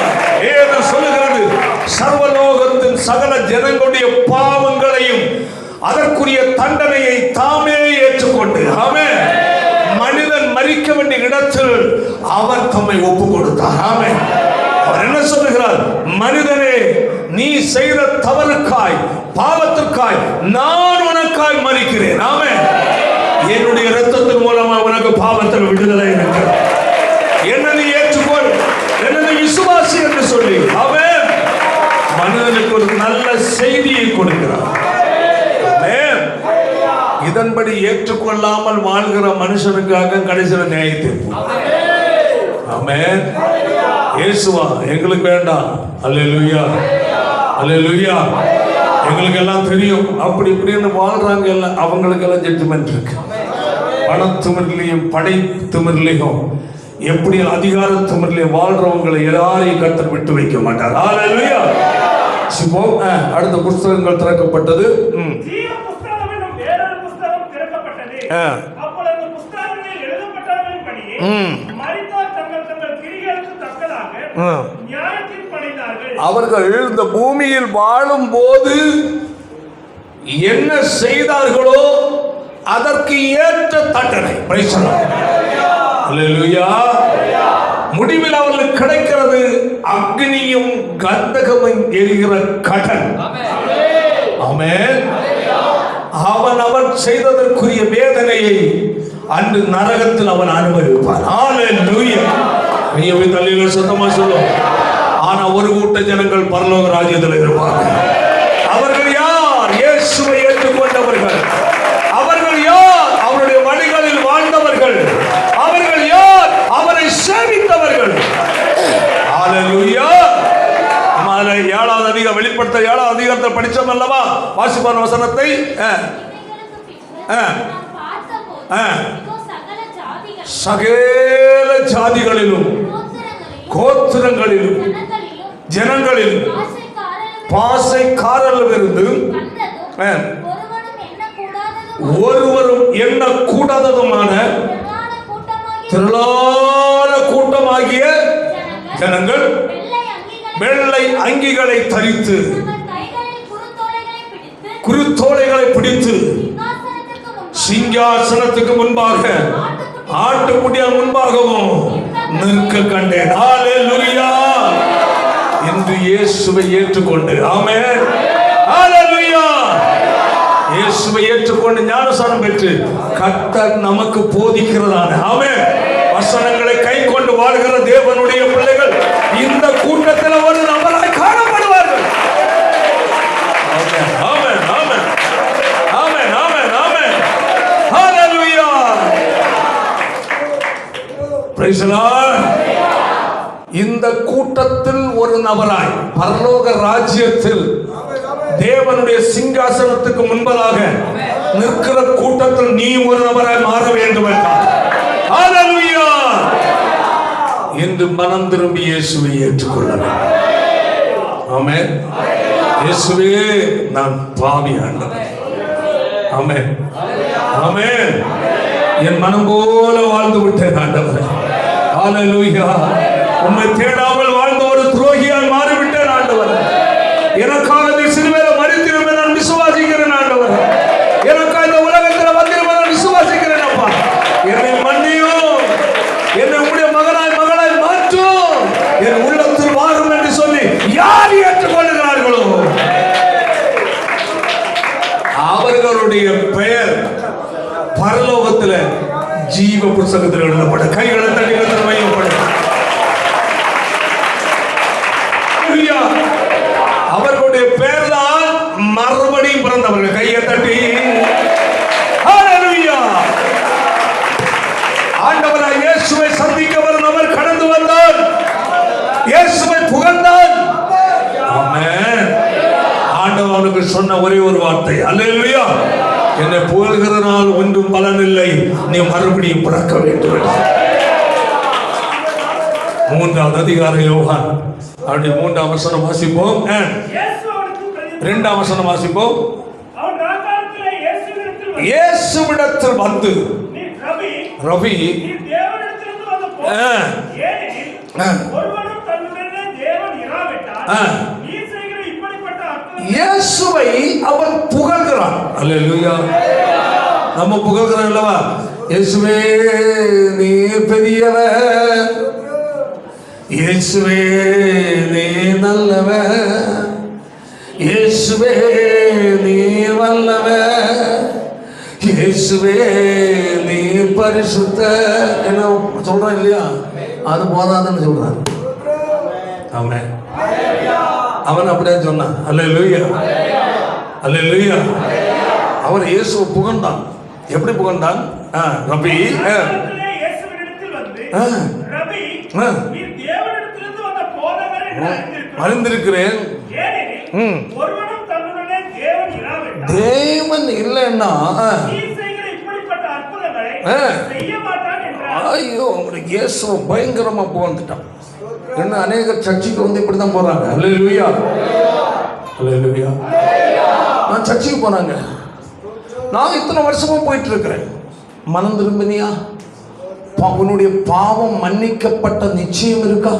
ஏது சொல்லுகிறது? சர்வலோகத்தின் சகல ஜனங்களுடைய பாவங்களையும் அதற்குரிய தண்டனையை தாமே ஏற்றுக்கொண்டு, ஆமென், மனிதன் மரிக்க வேண்டிய இடத்தில் அவர் தம்மை ஒப்பு கொடுத்தார். ஆமென். அவர் என்ன சொல்லுகிறார்? மனிதனே, நீ செய்த தவறுக்காய், பாவத்திற்காய் நான் உனக்காய் மரிக்கிறேன். ஆமென். என்னுடைய இரத்தத்தின் மூலமா உனக்கு பாவத்தில் விடுதலை இருக்கிறது. என்ன நீ ஏற்றுக்கொள், என்ன நீ விசுவாசி என்று சொல்லி அவன் மனிதனுக்கு ஒரு நல்ல செய்தியை கொடுக்கிறார். இதன்படி ஏற்றுக்கொள்ளாமல் வாழ்கிற மனுஷனுக்காக கடைசியில் நியாயத்தை. ஆமென். இயேசுவா எங்களுக்கு வேண்டாம். அல்லேலூயா. அல்லேலூயா. எங்களுக்கு எல்லாம் தெரியும், அப்படி இப்படின்னு வாழ்றாங்க. எல்லாம் அவங்களுக்கு எல்லாம் ஜட்ஜ்மெண்ட் இருக்கு. பணத்துமிர்லையும் படை திமிர்லையும் எப்படி அதிகார திமிர்லையும் வாழ்றவங்களை எல்லாரையும் கர்த்தர் விட்டு வைக்க மாட்டார். அல்லேலூயா. அடுத்த புஸ்தகங்கள் திறக்கப்பட்டது. அவர்கள் இந்த பூமியில் வாழும் போது என்ன செய்தார்களோ அதற்கு ஏற்ற தண்டனை. அல்லேலூயா. முடிவில் அவர்களுக்கு கிடைக்கிறது அக்னியும் கந்தகமும் எரிகிற கடன். ஆமென். அவன் செய்ததற்குரிய வேதனையை அன்று நரகத்தில் அவன் அனுபவிப்பான். அல்லேலூயா. கையை வைத்து அல்லேலூயா சத்தமா சொல்லும். ஆனா ஒரு கூட்ட ஜனங்கள் பரலோக ராஜ்யத்தில் இருப்பாங்க. அவர்கள் யார்? இயேசுவை ஏற்றுக்கொண்டவர்கள். அவர்கள் யார்? அவருடைய வழிகளில் வாழ்ந்தவர்கள். அவர்கள் யார்? அவரை சேவித்தவர்கள். அல்லேலூயா. வெளிப்படுத்த 7ஆம் அதிகாரத்தை படிச்சோம் அல்லவா? வாசிப்பான வசனத்தை சகல ஜாதிகளிலும் கோத்திரங்களிலும் ஜனங்களிலும் பாசைக்காரர்களும் இருந்து ஒருவரும் எண்ணக்கூடாததுமான திரளான கூட்டமாகிய ஜனங்கள் வெள்ளை அங்கிகளை தரித்து குருத்தோலைகளை பிடித்து சிங்காசனத்துக்கு முன்பாக ஆட்டுக்குட்டியார் முன்பாகவும் நிற்க கண்டேன். அல்லேலூயா. என்று இயேசுவை ஏற்றுக்கொண்டு, ஆமென், அல்லேலூயா, இயேசுவை ஏற்றுக்கொண்டு ஞானஸ்நானம் பெற்று கர்த்தர் நமக்கு போதிக்கிறதான, ஆமென், வசனங்களை கை கொண்டு வாழ்கிற தேவனுடைய பிள்ளைகள் இந்த கூட்டத்தில் ஒரு நபராய் காணப்படுவார்கள். ஆமென், ஆமென், ஆமென், ஆமென், ஆமென், ஆமென், ஹல்லேலூயா. Praise the Lord. இந்த கூட்டத்தில் ஒரு நபராய் பரலோக ராஜ்யத்தில் தேவனுடைய சிங்காசனத்துக்கு முன்பதாக நிற்கிற கூட்டத்தில் நீ ஒரு நபராய் மாற வேண்டும் என்றார். ஹல்லேலூயா. என்று மனம் திரும்பி இயேசுவை ஏற்றுக்கொள்ள வேண்டும். ஆமென். இயேசுவே, நான் பாவி ஆண்டவரே. ஆமென், ஆமென். என் மனம் போல வாழ்ந்து விட்டேன் ஆண்டவரே. ஹல்லேலூயா. உம்மை தேடாமல் வாழ்ந்த ஒரு துரோகியால் மாறிவிட்டேன் ஆண்டவரே. எனக்காக நீ சிலுவையில் மரித்தீர் நான் விசுவாசிக்கிறேன் ஆண்டவரே. எனக்காக இந்த உலகத்தில் வந்தீர் நான் விசுவாசிக்கிறேன் அப்பா. என்னை மன்னியும், என்னை உம்முடைய மகனாய் மகளாய் மாற்றும், என் உள்ளத்தில் வாரும் என்று சொல்லி யார் ஏற்றுக்கொள்கிறார்களோ அவர்களுடைய பெயர் பரலோகத்தில் ஜீவ புத்தகத்தில் எழுதப்படும். கைகளை தட்டி மையப்படும். அவர்களுடைய பேர் தான் மறுபடியும் பிறந்தவர்கள். கையை தட்டி இல்லை. அல்லேலூயா. என்னை புகழ்கிறனால் ஒன்றும் பலனில்லை, நீ மறுபடியும் பிறக்க வேண்டும். 3வது அதிகாரம் யோவான் அப்படி 3ஆம் வசனம் வாசிப்போம். 2ஆம் வசனம் வாசிப்போம். இயேசுவிடத்தில் வந்து ரவி இயேசுவை அவன் புகழ்கிறான். அல்லேலூயா. நம்ம புகழ்கிறோம் அல்லவா? இயேசுவே நீ பெரியவர், இயேசுவே நீ நல்லவர், இயேசுவே நீ வல்லவர், இயேசுவே நீ பரிசுத்த என்ன சொல்றான் இல்லையா? அது போதாதுன்னு சொல்றான். ஆமென். அவன் அப்படியே சொன்னான். அல்லேலூயா, அல்லேலூயா. அவன் இயேசுவை புகழ்ந்தான். எப்படி புகழ்ந்தான்? ரபி அறிந்திருக்கிறேன். தேவன் இல்லைன்னா ஐயோ உங்களுக்கு இயேசுவை பயங்கரமா புகழ்ந்துட்டான். என்ன அநேக சர்ச்சுக்கு வந்து இப்படிதான் போறாங்க. அல்லேலூயா, அல்லேலூயா. நான் சர்ச்சுக்கு போனாங்க. நான் இத்தனை வருஷமா போயிட்டு இருக்கிறேன். மனம் திரும்பினியா? உன்னுடைய பாவம் மன்னிக்கப்பட்ட நிச்சயம் இருக்கா?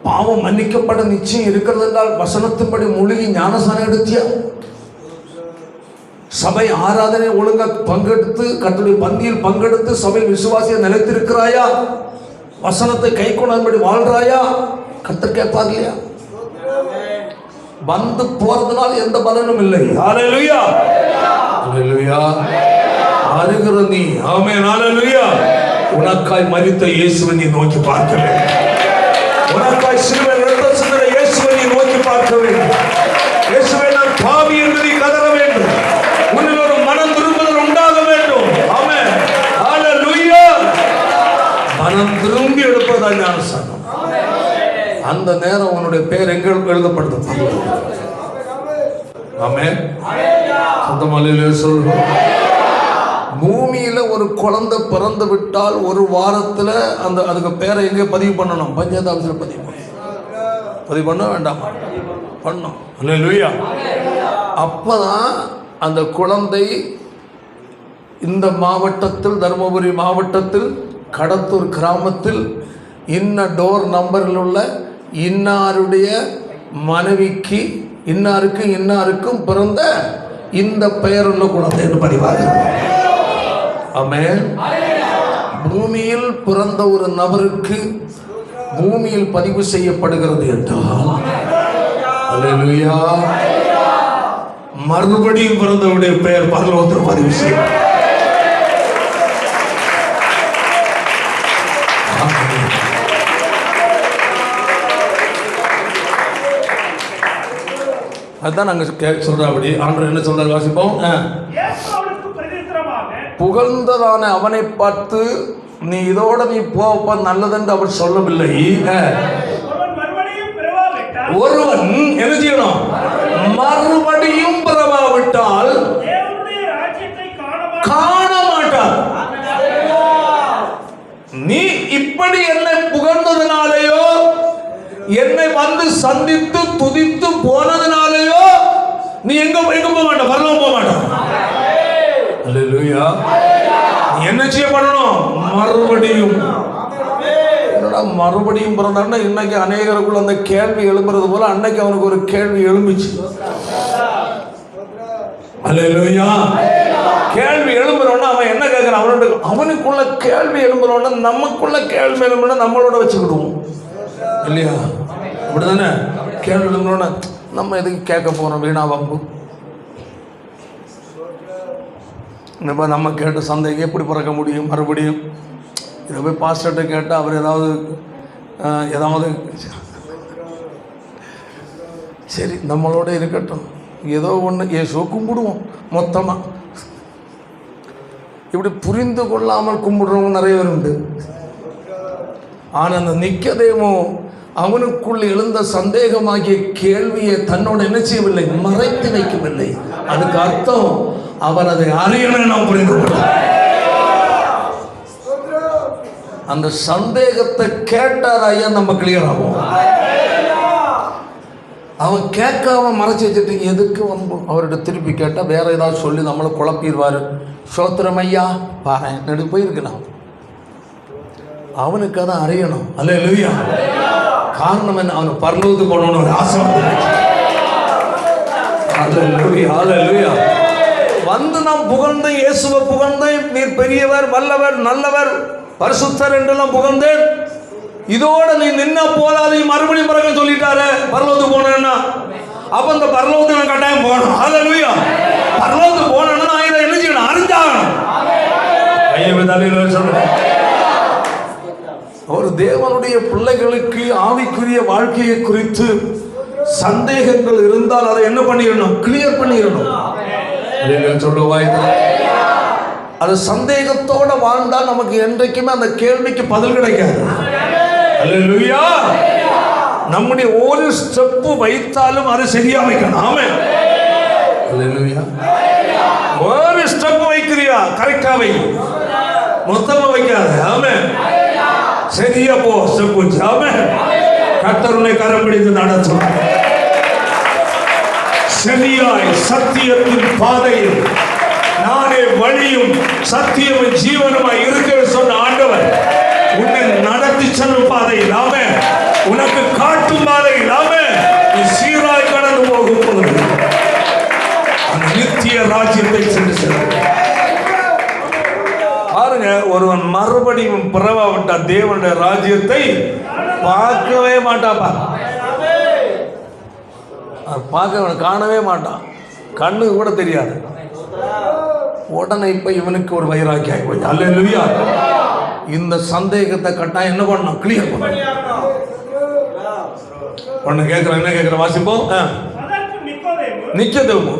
பாவம் மன்னிக்கப்பட்ட நிச்சயம் இருக்கிறது என்றால் வசனத்தின்படி மூழ்கி ஞானஸ்நானம் எடுத்தியா? சபை ஆராதனை ஒழுங்கா பங்கெடுத்து கர்த்தருடைய பந்தியில் பங்கெடுத்து சபையில் விசுவாசியை நிலைத்திருக்கிறாயா? வசனத்தை கை கொண்டபடி வாழ்றாயா? கர்த்தர் கேட்பார் இல்லையா? வந்து போறதுனால எந்த பலனும் இல்லை. ஹல்லேலூயா, ஹல்லேலூயா. அருகிற நீ ஆமென், ஹல்லேலூயா. உனக்காய் மரித்த இயேசுவை நீ நோக்கி பார்க்க வேண்டும். உனக்காய் சிலுவையில் இரத்தம் சிந்தின இயேசுவை நீ நோக்கி பார்க்க வேண்டும். இயேசுவை நான் பாவி என்று நீ கதற வேண்டும். உன்னில் ஒரு மனம் திரும்புதல் உண்டாக வேண்டும். ஆமென், ஹல்லேலூயா. மனம் திரும்பி எடுப்பதா ஞானஸ்நானம். அந்த நேரம் உன்னுடைய பேர் எங்க எழுதப்படுது? ஆமென். சொந்தமாலையிலே சொல்றோம். பூமியில ஒரு குழந்தை பிறந்து விட்டால் ஒரு வாரத்துல அந்த அதுக்கு பேரை எங்க பதிவு பண்ணணும்? பஞ்சாயத்து ஆபீஸ்ல பதிவு பண்ண வேண்டாமா? பண்ணணும். அல்லேலூயா. அப்பதான் அந்த குழந்தை இந்த மாவட்டத்தில், தருமபுரி மாவட்டத்தில் கடத்தூர் கிராமத்தில் இன்ன டோர் நம்பரில் உள்ள இன்னாருடைய மனைவிக்கு இன்னாருக்கும் பிறந்த இந்த பெயருள்ள குழந்தை என்று பதிவாகிறது. ஆமென். பூமியில் பிறந்த ஒரு நபருக்கு பூமியில் பதிவு செய்யப்படுகிறது என்றால் அல்லேலூயா, மறுபடியும் பிறந்தவருடைய பெயர் பரலோகத்தில் பதிவு செய்யும். அதுதான் நாங்க சொல்றோம். அப்படி ஆண்டவர் என்ன சொல்றாரு வாசிப்போம். புகழ்ந்ததான அவனை பார்த்து நீ இதோட நீ போப்ப நல்லதென்று அவர் சொல்லவில்லை. ஒருவன் என்ன செய்யணும்? மறுபடியும் பிறவாவிட்டால் காண மாட்டார். நீ இப்படி என்னை புகழ்ந்ததுனாலேயோ என்னை வந்து சந்தித்து துதித்து போனதுனாலேயோ நீ எங்க போக மாட்ட, பரலோகம் போக மாட்டான். அல்லேலூயா. நீ என்ன செய்ய பண்ணணும்? மறுபடியும். என்னடா மறுபடியும் பிறந்தான்னா இன்னைக்கு அநேகருக்குள்ள அந்த கேள்வி எழும்புறது போல அன்னைக்கு அவனுக்கு ஒரு கேள்வி எழும்பிச்சு. அல்லேலூயா. கேள்வி எழும்புறோன்னா அவன் என்ன கேட்கிறான்? அவனுக்குள்ள கேள்வி எழும்புறோன்னா நமக்குள்ள கேள்வி எழும்புனா நம்மளோட வச்சுக்கிடுவோம் இல்லையா? அப்படிதானே? கேள்வி எழும்புறோன்னா நம்ம எதுக்கு கேட்க போறோம்? வீணா வம்பு. நம்ம கேட்ட சந்தேகம் எப்படி பிறக்க முடியும்? மறுபடியும் இதை போய் பாஸ்டர்கிட்ட கேட்டால் அவர் ஏதாவது சரி நம்மளோட இருக்கட்டும், ஏதோ ஒன்று இயேசுவை கும்பிடுவோம் மொத்தமாக. இப்படி புரிந்து கொள்ளாமல் கும்பிடுறவங்க நிறைய பேர் உண்டு. ஆனால் அந்த நிக்கதேமோ அவனுக்குள் எழுந்த சந்தேகமாகிய கேள்வியை தன்னோட என்ன செய்யவில்லை, மறைத்து வைக்கவில்லை. அதுக்கு அர்த்தம் அவர் அதை அறியணும். நாம் புரிந்து கொள்ளலாம். அந்த சந்தேகத்தை கேட்டார் ஐயா, நம்ம கிளியர் ஆகும். அவன் கேட்காம மறைச்சி வச்சுட்டு எதுக்கு வந்து அவர்கிட்ட திருப்பி கேட்டால் வேற ஏதாவது சொல்லி நம்மளை குழப்பிடுவார். சோத்திரம் ஐயா பாரு நடு போயிருக்கலாம். அவனுக்கு அதை அறியணும். அல்லேலூயா. காரணம் என்ன? அவனுக்கு பரலோகத்துக்கு போகணும்னு ஒரு ஆசை. அல்லேலூயா. வந்து நாம் புகழ்ந்தேன், இயேசுவை புகழ்ந்தேன், நீர் பெரியவர், வல்லவர், நல்லவர், பரிசுத்தர் என்றெல்லாம் புகழ்ந்தேன். இதோட நீ நின்னா போதாது, மறுபடியும் பிறகு சொல்லிட்டாரு பரலோகத்துக்கு போனேன்னா. அப்ப இந்த பரலோகத்துக்கு நான் கட்டாயம் போகணும். அல்லேலூயா. பரலோகத்துக்கு போனேன்னா நான் இதை என்ன செய்யணும், அறிஞ்சாகணும். சொல்றேன், ஒரு தேவனுடைய பிள்ளைகளுக்கு ஆவிக்குரிய வாழ்க்கையை குறித்து சந்தேகங்கள் இருந்தால் அதை என்ன பண்ணிடணும், கிளியர் பண்ணிடணும். சொல்லுவாய், அது சந்தேகத்தோட வாழ்ந்தால் நமக்கு என்றைக்குமே அந்த கேள்விக்கு பதில் கிடைக்காது. அல்லேலூயா. நம்முடைய ஒரு ஸ்டெப்பு வைத்தாலும் அது சரியா வைக்கணும். ஆமென். அல்லேலூயா. ஒரு ஸ்டெப் வைக்கிறியா, கரெக்டா வை, மொத்தமா வைக்காத. ஆமென். சரியா போ ஸ்டெப். ஆமென். கர்த்தர் உன்னை கரம் பிடித்து நடத்தும். சரியாய் சத்தியத்தின் பாதையில் நானே வழியும் சத்தியமும் ஜீவனுமாய் இருக்கிற சொன்ன ஆண்டவர் உன்னை நடத்தி செல்லும் பாதையில், ஆமென், உனக்கு காட்டும் பாதையில், ஆமென், நீ சீராய் கடந்து போகும் பொழுது அந்த நித்திய ராஜ்யத்தை சென்று செல்லும். பாருங்க, ஒருவன் மறுபடியும் பிறவாவிட்ட தேவனுடைய ராஜ்யத்தை பார்க்கவே மாட்டாப்பா. பார்க்க காணவே மாட்டான், கண்ணுக்கு கூட தெரியாது. உடனே இப்ப இவனுக்கு ஒரு வைராக்கியம் ஆகி போய். அல்லேலூயா. இந்த சந்தேகத்தை கட்டாயம் என்ன பண்ணணும், கிளியர் பண்ணணும். ஒண்ணு கேட்கிறேன், என்ன கேட்கிற வாசிப்போம். நிக்கதேமு.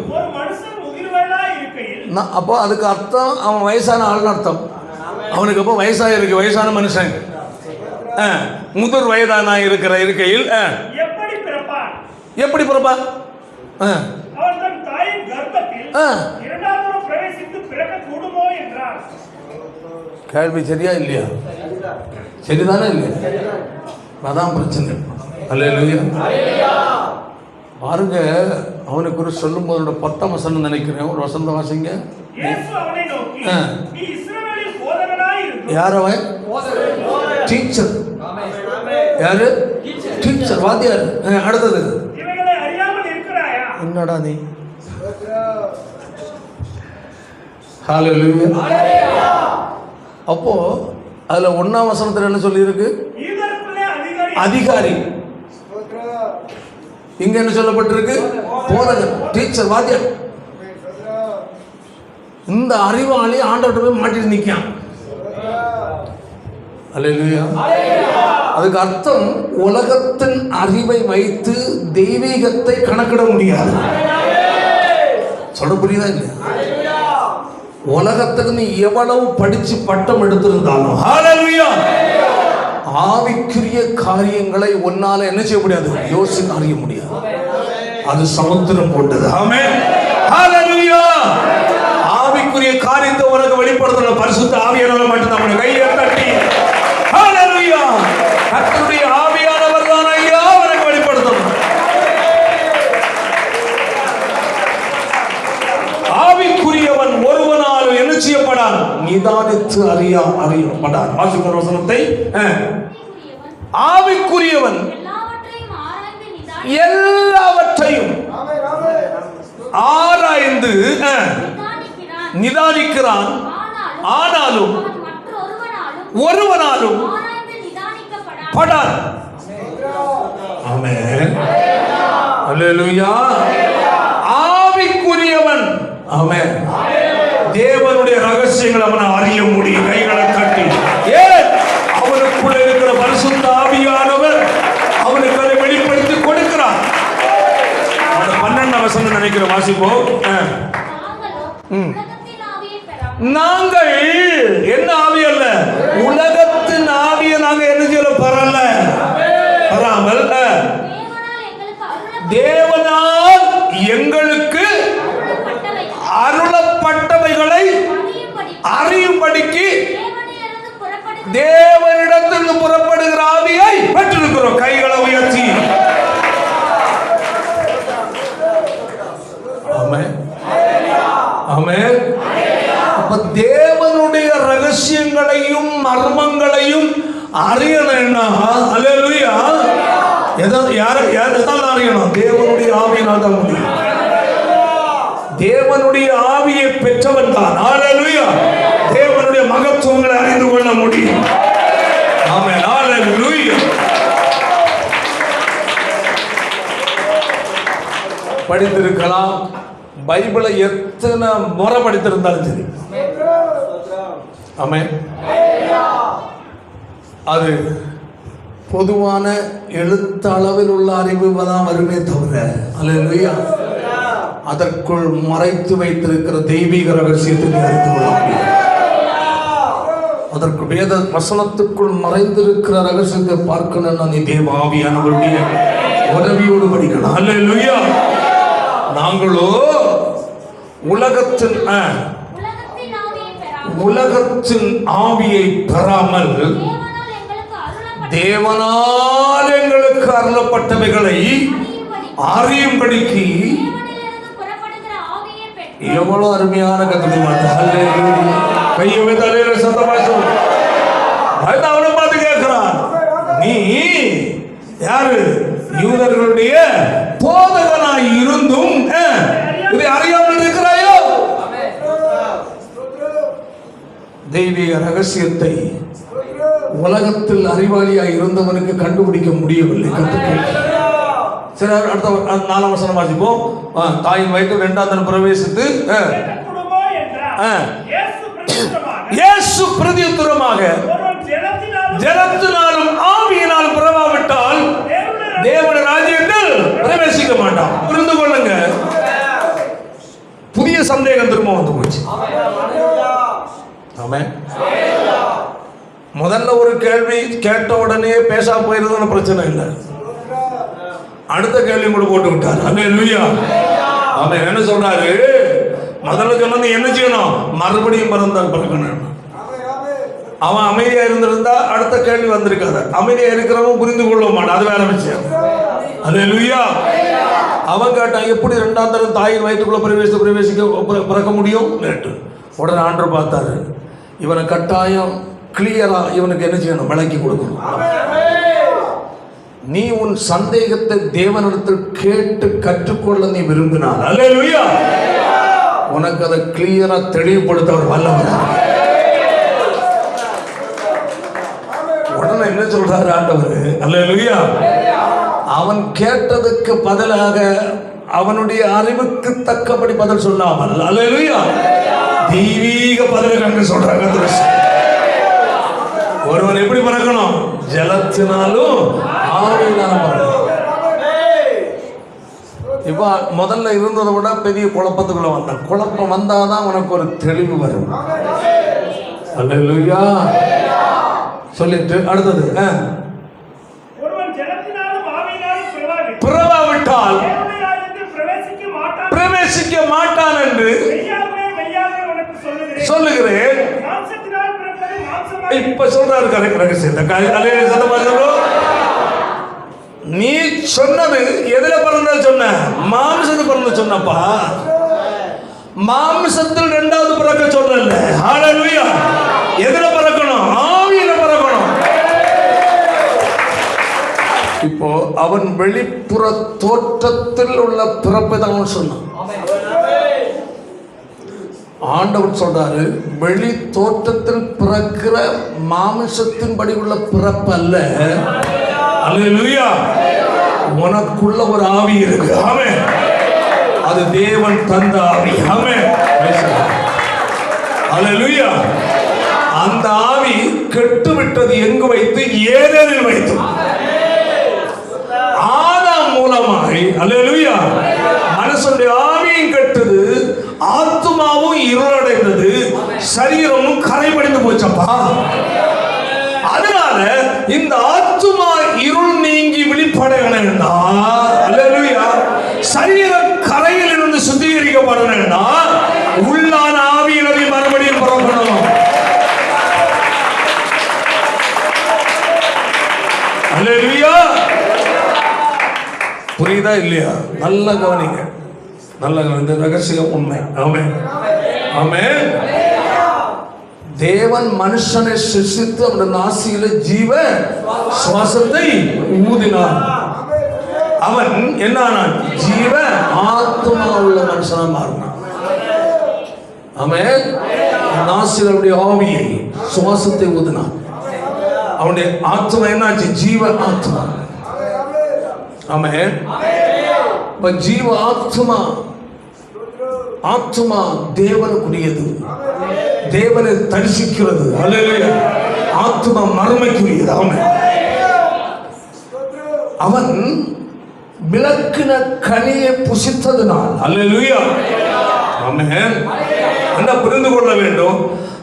அப்போ அதுக்கு அர்த்தம் அவன் வயசான ஆள்னு அர்த்தம். அவனுக்கு அப்போ வயசாக இருக்கு, வயசான மனுஷன், முதிர் வயதான இருக்கையில் எப்படி பிறப்பா? கேள்வி சரியா இல்லையா? சரிதானே இல்லையா? அதான் பிரச்சனை. அல்லேலூயா. பாருங்க, அவனுக்கு ஒரு சொல்லும் போது 10ஆம் வசனம் நினைக்கிறேன், ஒரு வசந்த வாசிங்க. யார் அவன்? டீச்சர். யாரு? டீச்சர், வாத்தியார். அடுத்தது என்னடா நீ? ஹல்லேலூயா. அப்போ அதுல 1ஆம் வசனத்துல என்ன சொல்லி இருக்கு? அதிகாரி. இங்க என்ன சொல்லப்பட்டிருக்கு? போதகர், டீச்சர், வாத்தியார். இந்த அறிவாளி ஆண்டவர்கிட்ட போய் மாட்டிட்டு நிற்கான். அல்லேலூயா. அதுக்கு அர்த்தம் உலகத்தின் அறிவை வைத்து தெய்வீகத்தை கணக்கிட முடியாது. சொல்ல புரியுதா இல்லையா? உலகத்துக்கு நீ எவ்வளவு படிச்சு பட்டம் எடுத்திருந்தாலும் ஹல்லேலூயா, ஆவிக்குரிய காரியங்களை உன்னால என்ன செய்ய முடியாது, யோசித்து அறிய முடியாது. அது சமுத்திரம் போட்டது. ஆமென். ஹல்லேலூயா. ஆவிக்குரிய காரியத்தை உனக்கு வெளிப்படுத்தணும் பரிசுத்த ஆவியானவர் மட்டும்தான். உனக்கு கையை தட்டி ஹல்லேலூயா, கர்த்தருடைய ஆவியானவர் தான் ஐயா உனக்கு வெளிப்படுத்தணும். ஆவிக்குரியவன் ஒருவனாலும் என்ன செய்யப்படான், நிதானித்து அறியப்படான். வாசிக்கிற வசனத்தை, ஆவிக்குரியவன் எல்லாவற்றையும் ஆராய்ந்து நிதானிக்கிறான், ஆனாலும் ஒருவனாலும் படான். ஆமென். அல்லேலூயா. ஆவிக்குரியவன், ஆமென், தேவனுடைய ரகசியங்களை அவனை அறிய முடியும். கைகளை தட்டி, ஏன் அவனுக்குள்ள இருக்கிற பரிசுத்த ஆவியானவர் அவனுக்கு அதை வெளிப்படுத்தி கொடுக்கிறார். 12ஆம் வசனம் நினைக்கிற வாசிப்போம். நாங்கள் என்ன ஆவி அல்ல, உலகத்தின் ஆவியை நாங்க என்ன செய்யல பெறல. பெறாமல் தேவனால் எங்களுக்கு அருளப்பட்டவைகளை அறியும்படிக்கு தேவனிடத்திலிருந்து புறப்படுகிற ஆவியை பெற்றிருக்கிறோம். கைகளை உயர்த்தி ஆமென் ஆமென். அப்ப தேவனுடைய ரகசியங்களையும் மர்மங்களையும் அறியணும்னா அல்லேலூயா யாரெல்லாம் அறியணும்? தேவனுடைய ஆவியினால் தான் முடியும். தேவனுடைய ஆவியை பெற்றவன் தான் அல்லேலூயா தேவனுடைய மகத்துவங்களை அறிந்து கொள்ள முடியும். ஆமென் அல்லேலூயா. படித்திருக்கலாம், பைபிளை எத்தனை முறை படித்திருந்தாலும் சரி. ஆமென். அது பொதுவான எழுத்தளவில் உள்ள அறிவு தான் வருமே தவிர அல்லேலூயா அதற்குள் மறைத்து வைத்திருக்கிற தெய்வீக ரகசியத்தை அறிந்து கொள்ள முடியும். அதற்கு வேத வசனத்துக்குள் மறைந்திருக்கிற ரகசியத்தை பார்க்கணும்னா நீ தேவ ஆவியானவருடைய உதவியோடு படிக்கணும். அல்லேலூயா. நாங்களோ உலகத்தின் ஆவியை பெறாமல் தேவனால் எங்களுக்கு அருளப்பட்டவைகளை அறியும்படிக்கு எவ்வளவு அருமையான கத்துக்க மாட்டான். கையை தலையில சத்தமா சொல்லு. அவனை பார்த்து கேட்கிறான், நீ யாரு? யூதர்களுடைய போதகனாய் இருந்தும் இதை அறியாமல் இருக்கிறாயோ? தெய்வீக ரகசியத்தை உலகத்தில் அறிவாளியாய் இருந்தவனுக்கு கண்டுபிடிக்க முடியவில்லை. சரி, அடுத்த 4ஆம் வசனம் வாசிப்போம். தாயின் வயிற்றில் 2ஆம் தினம் பிரவேசித்து இயேசு பிரதியுத்தரமாக ஜலத்தினாலும் ஆவியினாலும் பிறவாவிட்டால் தேவனுடைய ராஜ்யத்தில் பிரவேசிக்க மாட்டான். புரிந்து கொள்ளுங்க. புதிய சந்தேகம் திரும்ப வந்து போச்சு. ஆமென். முதல்ல ஒரு கேள்வி கேட்ட உடனே பேசா போயிருந்தது பிரச்சனை இல்லை. அடுத்த கேள்வி கூட போட்டு விட்டார். அல்லேலூயா. ஆமென். என்ன சொல்றாரு? முதல்ல சொன்னது என்ன செய்யணும்? மறுபடியும் பிறக்கணும். அவன் அமைதியா இருந்திருந்தா அடுத்த கேள்வி வந்திருக்காது. அமைதியா இருக்கிறவன் புரிந்து கொள்ள மாட்டான், அது வேற விஷயம். அல்லேலூயா. அவன் கேட்டான், எப்படி 2ஆம் தரம் தாயின் வயிற்றுக்குள்ள பிரவேசிக்க பிறக்க முடியும்? உடனே ஆண்டவர் பார்த்தாரு, இவனை கட்டாயம் கிளியரா இவனுக்கு என்ன செய்யணும்? விளக்கி கொடுக்கணும். நீ உன் சந்தேகத்தை தேவனிடத்தில் கேட்டு கற்றுக்கொள்ள நீ விரும்பினார், அல்லேலூயா, உனக்கு அதை கிளியரா தெளிவுபடுத்த அவர் வல்லவர். உடனே என்ன சொல்றாரு ஆண்டவர்? அல்லேலூயா. அவன் கேட்டதுக்கு பதிலாக அவனுடைய அறிவுக்கு தக்கபடி பதில் சொல்லாமல், அல்லேலூயா, தெய்வீக பதில் கண்டு சொல்றாங்க. ஒருவன் எப்படி பிறக்கணும்? ஜலத்தினாலும் ஆவியினாலும் பிறக்கணும். இப்ப முதல்ல இருந்ததை விட பெரிய குழப்பத்துக்குள்ள வந்தான். குழப்பம் வந்தாதான் உனக்கு ஒரு தெளிவு வரும். அல்லேலூயா. சொல்லிட்டு அடுத்தது, பிறவாவிட்டால் பிரவேசிக்க மாட்டான் என்று சொல்லுகிறேன். இப்ப சொல்றாரு நீ சொன்னது எதுல பிறந்த சொன்ன? மாம்சத்து பிறந்த சொன்னப்பா. மாம்சத்தில் 2வது பிறக்க சொல்லல. ஹல்லேலூயா. எதுல பிறக்கணும்? ஆவியில பிறக்கணும். இப்போ அவன் வெளிப்புற தோற்றத்தில் உள்ள பிறப்பை தான் சொன்னான். ஆண்டவர் சொல்றாரு, வெளி தோற்றத்தில் பிறக்கிற மாமிசத்தின்படி உள்ள பிறப்பு அல்ல. அல்லேலூயா. உனக்குள்ள ஒரு ஆவி இருக்கு. ஆமென். அது தேவன் தந்த ஆவி. ஆமென். அல்லேலூயா. அந்த ஆவி கெட்டு விட்டது எங்கு வைத்து? ஏதேனில் வைத்து. ஆதாம் மூலமாய், அல்லேலூயா, மனுஷனுடைய ஆவியும் கெட்டது, ஆத்துமாவும் இருளடைந்தது, சரீரமும் கரைபடிந்து போச்சப்பா. அதனால இந்த ஆத்துமா இருள் நீங்கி விழிப்படையணும்னா, அல்லேலூயா, சரீர கரையில் இருந்து சுத்திகரிக்கப்படணும்னா உள்ளான ஆவியினரை மறுபடியும் புறப்படணும். அல்லேலூயா. புரியுதா இல்லையா? நல்ல கவனிங்க, நல்ல கவனிங்க. ரகசியம் உண்மை. ஆமென், ஆமென். தேவன் மனுஷனை சிருஷ்டித்து அவருடைய நாசியில ஜீவ சுவாசத்தை ஊதினார். அவன் என்னானான்? ஜீவ ஆத்மா உள்ள மனுஷனா மாறினான். ஆமென். நாசியில் அவருடைய ஆவியை சுவாசத்தை ஊதினான். அவனுடைய ஆத்மா என்னாச்சு? ஜீவ ஆத்மா. ஆமென். ஜீவ ஆத்மா, ஆத்மா தேவனுக்குரியது, தேவனை தரிசிக்கிறது. அல்லேலூயா. ஆத்மா மறுமைக்குரியது. ஆமென். அவன் விளக்கின கனியை புசித்ததினால், அல்லேலூயா, ஆமென், என்ன புரிந்து கொள்ள வேண்டும்?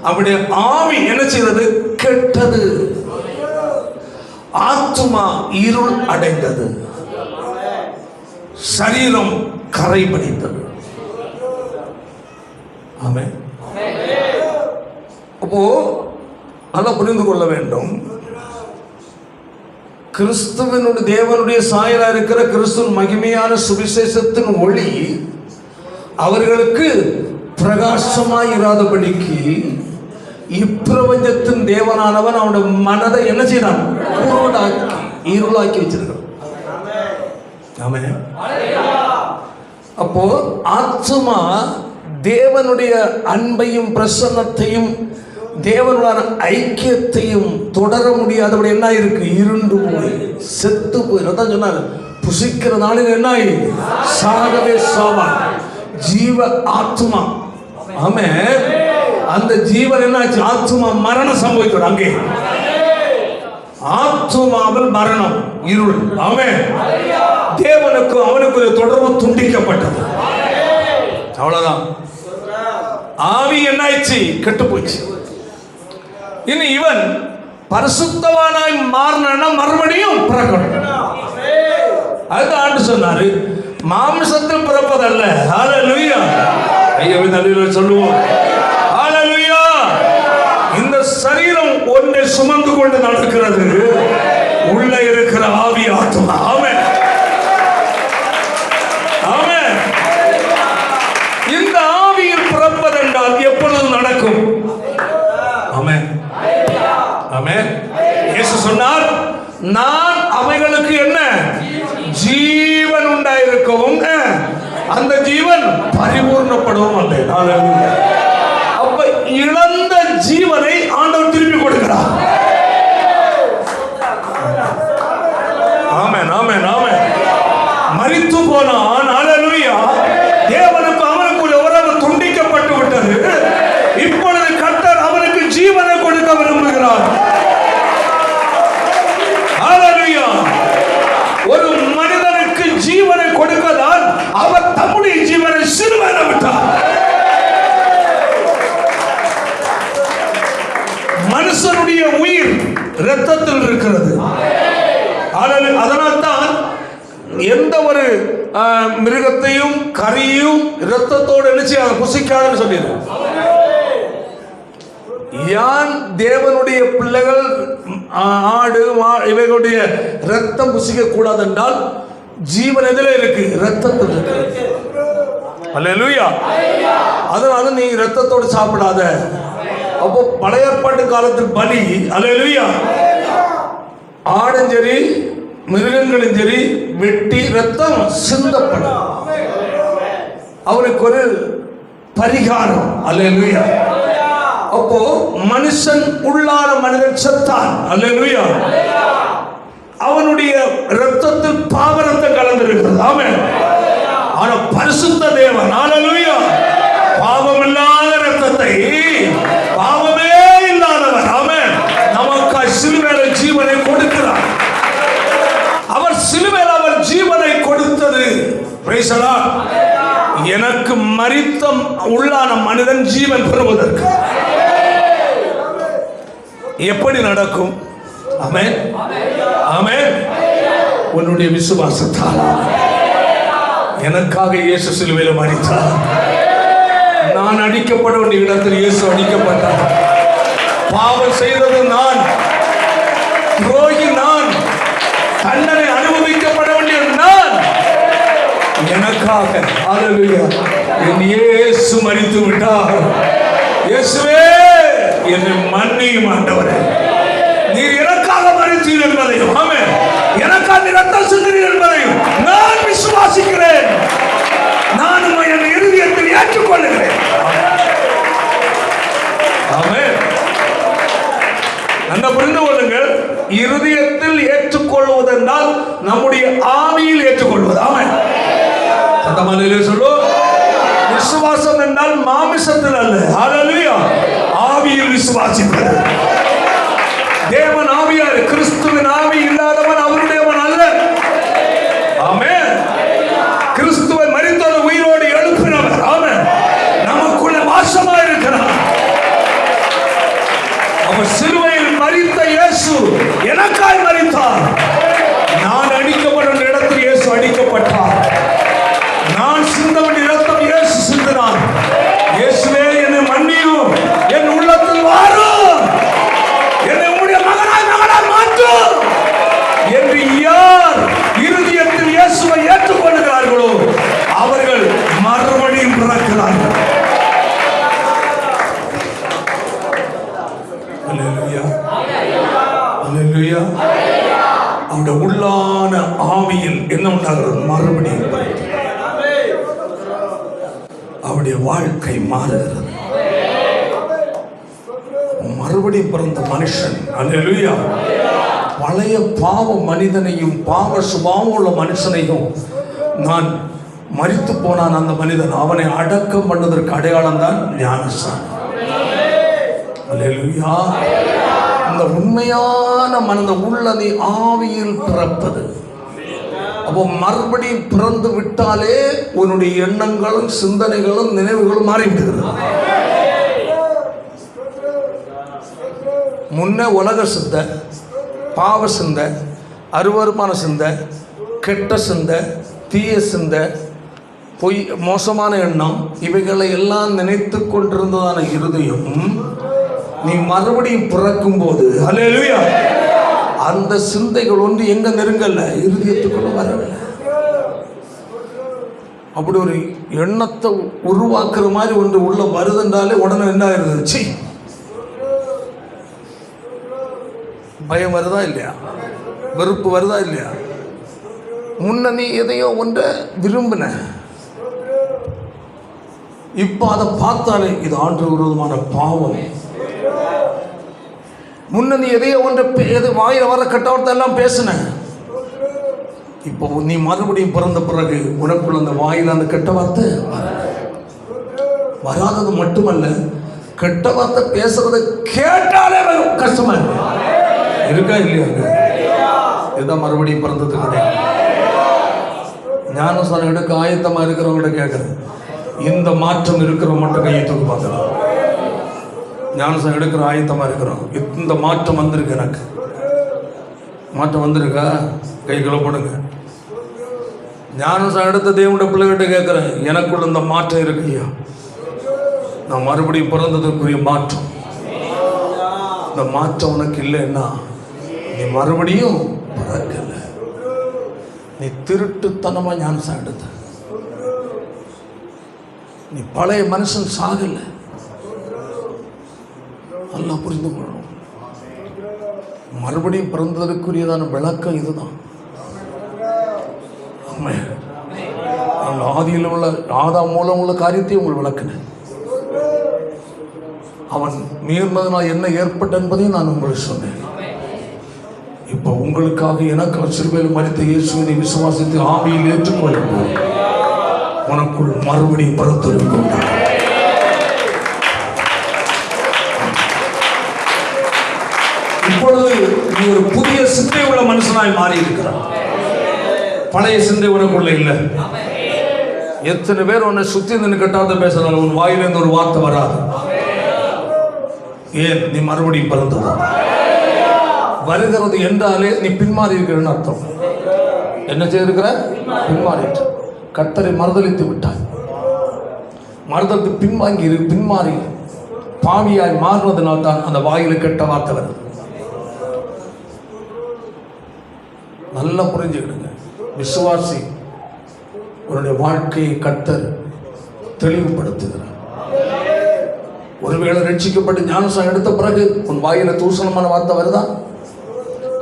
அவருடைய ஆவி என்ன செய்தது? கெட்டது. ஆத்மா இருள் அடைந்தது, சரீரம் கரை படித்தது. ஆமென். அப்போ நல்லா புரிந்து கொள்ள வேண்டும். கிறிஸ்துவனுடைய தேவனுடைய சாயலா இருக்கிற கிறிஸ்துவின் மகிமையான சுவிசேஷத்தின் ஒளி அவர்களுக்கு பிரகாசமாய் இராதபடிக்கு இப்பிரபஞ்சத்தின் தேவனானவன் அவனுடைய மனதை என்ன செய்யறான்? இருளாக்கி வச்சிருக்கான். ஆமென். அப்போ ஆத்மா தேவனுடைய அன்பையும் பிரசன்னத்தையும் தேவனுடைய ஐக்கியத்தையும் தொடர முடியாதபடி என்ன இருக்கு? இருண்டு போய் செத்து போய். அதான் சொன்னார், புசிக்கிற நாளில் என்ன சாகவே சாவா. ஜீவ ஆத்மா. ஆமென். அந்த ஜீவன் என்னாச்சு? ஆத்மா மரணம் சம்பவித்தோம். அங்கே ஆத்மாவில் மரணம், இருள். ஆமென். தேவனுக்கு அவனுக்கு தொடர்பு துண்டிக்கப்பட்டது. அவ்வளவுதான். ஆவி என்னாயிடுச்சு? கெட்டு போச்சு. இனி இவன் பரிசுத்தவானாய் மாறினா மறுபடியும் பிறக்கணும். அதுதான் ஆண்டு சொன்னாரு, மாம்சத்தில் பிறப்பதல்ல. ஹல்லேலூயா. ஐயா நல்ல சொல்லுவோம். ஹல்லேலூயா. இந்த சரீரம் ஒன்றை சுமந்து கொண்டு நடக்கிறது, உள்ள இருக்கிற ஆவி ஆத்மா. ஆமென், ஆமென். இந்த ஆவியில் பிறப்பதென்றால் எப்பொழுது நடக்கும்? ஆமென், ஆமென். இயேசு சொன்னார், நான் அவைகளுக்கு என்ன ஜீவன் உண்டாயிருக்கவும் அந்த ஜீவன் பரிபூர்ணப்படவும் அல்ல. அப்ப இழந்த ஜீவனை ஆண்டவர் திருப்பி கொடுக்கிறார். ஆமென், ஆமென், ஆமென். மரித்து போனான். ஹல்லேலூயா. தேவனுக்கு அவனுக்கு உறவு துண்டிக்கப்பட்டு விட்டது. இப்பொழுது கர்த்தர் அவனுக்கு ஜீவனை கொடுக்க விரும்புகிறார். ஹல்லேலூயா. ஒரு மனிதனுக்கு ஜீவனை கொடுக்கதான் அவர் தம்முடைய ஜீவனை சிலுவையில் விட்டார். மனுஷனுடைய உயிர் இரத்தத்தில் இருக்கிறது. அதனால்தான் எந்த ஒரு மிருகத்தையும் கறியும் இரத்தத்தோடு நினைச்சு அதை புசிக்காதுன்னு சொல்லிடு. யான் தேவனுடைய பிள்ளைகள் ஆடு இவைகளுடைய இரத்தம் புசிக்க கூடாது என்றால் ஜீவன் எதில் இருக்கு? இரத்தத்தில் இருக்கு. அல்லேலூயா. அதனால நீ இரத்தத்தோடு சாப்பிடாத. அப்போ பழைய ஏற்பாட்டு காலத்தில் பலி, அல்லேலூயா, ஆடும் சரி மிருகங்களும் சரி வெட்டி ரத்தம் சிந்தப்படும். அவனுக்கு ஒரு பரிகாரம். அல்லேலூயா. அப்போ மனுஷன் உள்ளான மனிதன் செத்தான். அல்லேலூயா. அவனுடைய இரத்தத்தில் பாவரத்தம் கலந்திருக்கிறது. ஆமென். ஆனா பரிசுத்த தேவன், அல்லேலூயா, பாவமில்லாத இரத்தத்தை, பாவமே இல்லாதவர், ஆமென், நமக்காய் சிலுவையில் ஜீவனை கொடுக்கிறார். அவர் சிலுவையில் அவர் ஜீவனை கொடுத்தது பிரைஸ் தி லார்ட். எனக்கு மரித்த உள்ளான மனிதன் ஜீவன் பெறுவதற்கு எப்படி நடக்கும்? ஆமென், ஆமென். உன்னுடைய விசுவாசத்தால் எனக்காக இயேசு சிலுவையில் மரித்தார். நான் அடிக்கப்பட வேண்டிய இடத்தில் இயேசு அடிக்கப்பட்டார். பாவம் செய்தது நான், துரோகி நான், தண்டனை அனுபவிக்கப்பட வேண்டிய நான், எனக்காக ஹல்லேலூயா என் இயேசு மரித்து விட்டார். இயேசுவே என்னை மன்னியும் ஆண்டவரே, நீர் எனக்காக மரித்தீர் என்பதையும், ஆமென், எனக்காக ரத்தம் சிந்தினீர் என்பதையும் நான் விசுவாசிக்கிறேன். நானும் என் இருதயத்தில் ஏற்றுக்கொள்கிறேன். ஆமென். நன்றாக புரிந்து கொள்ளுங்கள், இருதயத்தில் ஏற்றுக்கொள்வதென்றால் நம்முடைய ஆவியில் ஏற்றுக்கொள்வது. ஆமென். சத்தமாலே சொல்லு. விசுவாசம் என்றால் மாமிசத்தில் அல்ல, ஹல்லேலூயா, ஆவியில் விசுவாசிப்பது. தேவன் ஆவியார், கிறிஸ்துவின் ஆவி இல்லாதவன் அவருடையவன் அல்ல. ஆமென். கிறிஸ்துவை மரித்தோர் உயிரோடு எழுப்பினவர், ஆமென், நமக்குள்ள வாசமாக இருக்கிறார். அவர் சிலுவையில் மரித்த இயேசு எனக்காய் மரித்தார். நான் அடிக்கப்படும் இடத்தில் இயேசு அடிக்கப்பட்டார். நான் சிந்த வேண்டிய இரத்தம் இயேசு சிந்தினார். இயேசுவே என்னை மன்னியும், என் உள்ளத்தில் வாரும், என்னை உம்முடைய மகனாய் மகனாய் மாற்றும் என்று யார் இருதயத்தில் இயேசுவை ஏற்றுக்கொள்கிறார்களோ அவர்கள் மறுபடியும் பிறக்கிறார்கள். ஹல்லேலூயா, ஹல்லேலூயா. அவருடைய உள்ளான ஆவியில் என்ன உண்டாகிறது? மறுபடியும் அவருடைய வாழ்க்கை மாறுகிறது. மறுபடியும் பிறந்த மனுஷன், ஹல்லேலூயா, பழைய பாவ மனிதனையும் பாவ சுபாவம் உள்ள மனுஷனையும் நான் மரித்து போனான் அந்த மனிதன், அவனை அடக்கம் பண்ணதற்கு அடையாளம் தான் ஞானஸ்நானம். ஹல்லேலூயா. அந்த உண்மையான மனித உள்ளதை ஆவியில் பிறப்பது. அப்போ மறுபடியும் பிறந்து விட்டாலே உன்னுடைய எண்ணங்களும் சிந்தனைகளும் நினைவுகளும் மாறிவிடுகிறது. முன்ன உலக சிந்தை, பாவ சிந்தை, அருவருமான சிந்தை, கெட்ட சிந்தை, தீய சிந்தை, பொய், மோசமான எண்ணம், இவைகளை எல்லாம் நினைத்து கொண்டிருந்ததான இருதயம் நீ மறுபடியும் பிறக்கும் போது, ஹல்லேலூயா, அந்த சிந்தைகள் ஒன்று எங்க நெருங்கல்ல, இருதயத்துக்குள்ள வரவில்லை. அப்படி ஒரு எண்ணத்தை உருவாக்குற மாதிரி ஒன்று உள்ள வருதுன்றாலே உடனே என்ன ஆயிருது? சி, பயம் வருதா இல்லையா? வெறுப்பு வருதா இல்லையா? முன்ன நீ எதையோ ஒன்றை விரும்பின, இப்போ அதை பார்த்தாலே இது ஆண்டு விரோதமான பாவம். முன்ன நீ எதையோ ஒன்று எது வாயில வர கட்டவர்த்தை எல்லாம் பேசின, இப்போ நீ மறுபடியும் பிறந்த பிறகு உனக்குள்ள அந்த வாயில் அந்த கெட்ட வார்த்தை வராதது மட்டுமல்ல, கெட்ட வார்த்தை பேசுறதை கேட்டாலே கஷ்டமா இருக்கா இல்லையா? இதுதான் மறுபடியும் பிறந்தது கிடையாது. ஞானஸ்நானம் எடுக்க ஆயத்தமா இருக்கிறவங்க கேட்கறேன், இந்த மாற்றம் இருக்கிறவங்க மட்டும் கையை தூக்கி பார்க்கலாம். ஞானஸ்நானம் எடுக்கிற ஆயத்தமா இருக்கிறோம், இந்த மாற்றம் வந்திருக்கு, எனக்கு மாற்றம் வந்திருக்கா? கைகளை போடுங்க. ஞானஸ்நானம் எடுத்த தேவனுடைய பிள்ளைகிட்ட கேட்குறேன், எனக்குள்ள இந்த மாற்றம் இருக்கு ஐயா, நான் மறுபடியும் பிறந்ததுக்குரிய மாற்றம். இந்த மாற்றம் உனக்கு இல்லைன்னா நீ மறுபடியும் பிறக்கல. நீ திருட்டுத்தனமா ஞானஸ்நானம் எடுத்த, நீ பழைய மனுஷன் சாகல. நல்லா புரிந்து கொள்ளணும். மறுபடியும் பிறந்ததற்குரியதான விளக்கம் இதுதான். ஆதியில் உள்ள ஆதாம் மூலம் உள்ள காரியத்தை உங்கள் விளக்கினேன். அவன் மீறினதுனால் என்ன ஏற்பட்ட என்பதையும் நான் உங்களுக்கு சொன்னேன். இப்போ உங்களுக்காக எனக்கு சிலுவையில் மரித்த இயேசுவை விசுவாசித்து ஆவியில் ஏற்றுக்கொள்ளும் உனக்குள் மறுபடியும் பிறந்திருக்கும். இப்பொழுது நீ ஒரு புதிய சிந்தை உள்ள மனுஷனாய் மாறி இருக்கிறான். பழைய சிந்தை உனக்குள்ள இல்லை. எத்தனை பேர் உன்னை சுத்தி நின்று கட்டாத பேசுறாங்க, உன் வாயிலிருந்து ஒரு வார்த்தை வராது. ஏன்? நீ மறுபடியும் பிறந்தது. வருகிறது என்றாலே நீ பின்மாறி இருக்கிறன்னு அர்த்தம். என்ன செய்திருக்கிற? பின்மாறிட்டு கர்த்தரை மறுதலித்து விட்டாய். மறுதலித்து பின்மாறி பாவியாய் மாறுவதனால் தான் அந்த வாயில கெட்ட வார்த்தை வருது. நல்லா புரிஞ்சுக்கிடுங்க. விசுவாசி உன்னுடைய வாழ்க்கையை கர்த்தர் தெளிவுபடுத்துகிறார். ஒருவேளை ரட்சிக்கப்பட்டு ஞானஸ்நானம் எடுத்த பிறகு உன் வாயில தூசணமான வார்த்தை வருதா?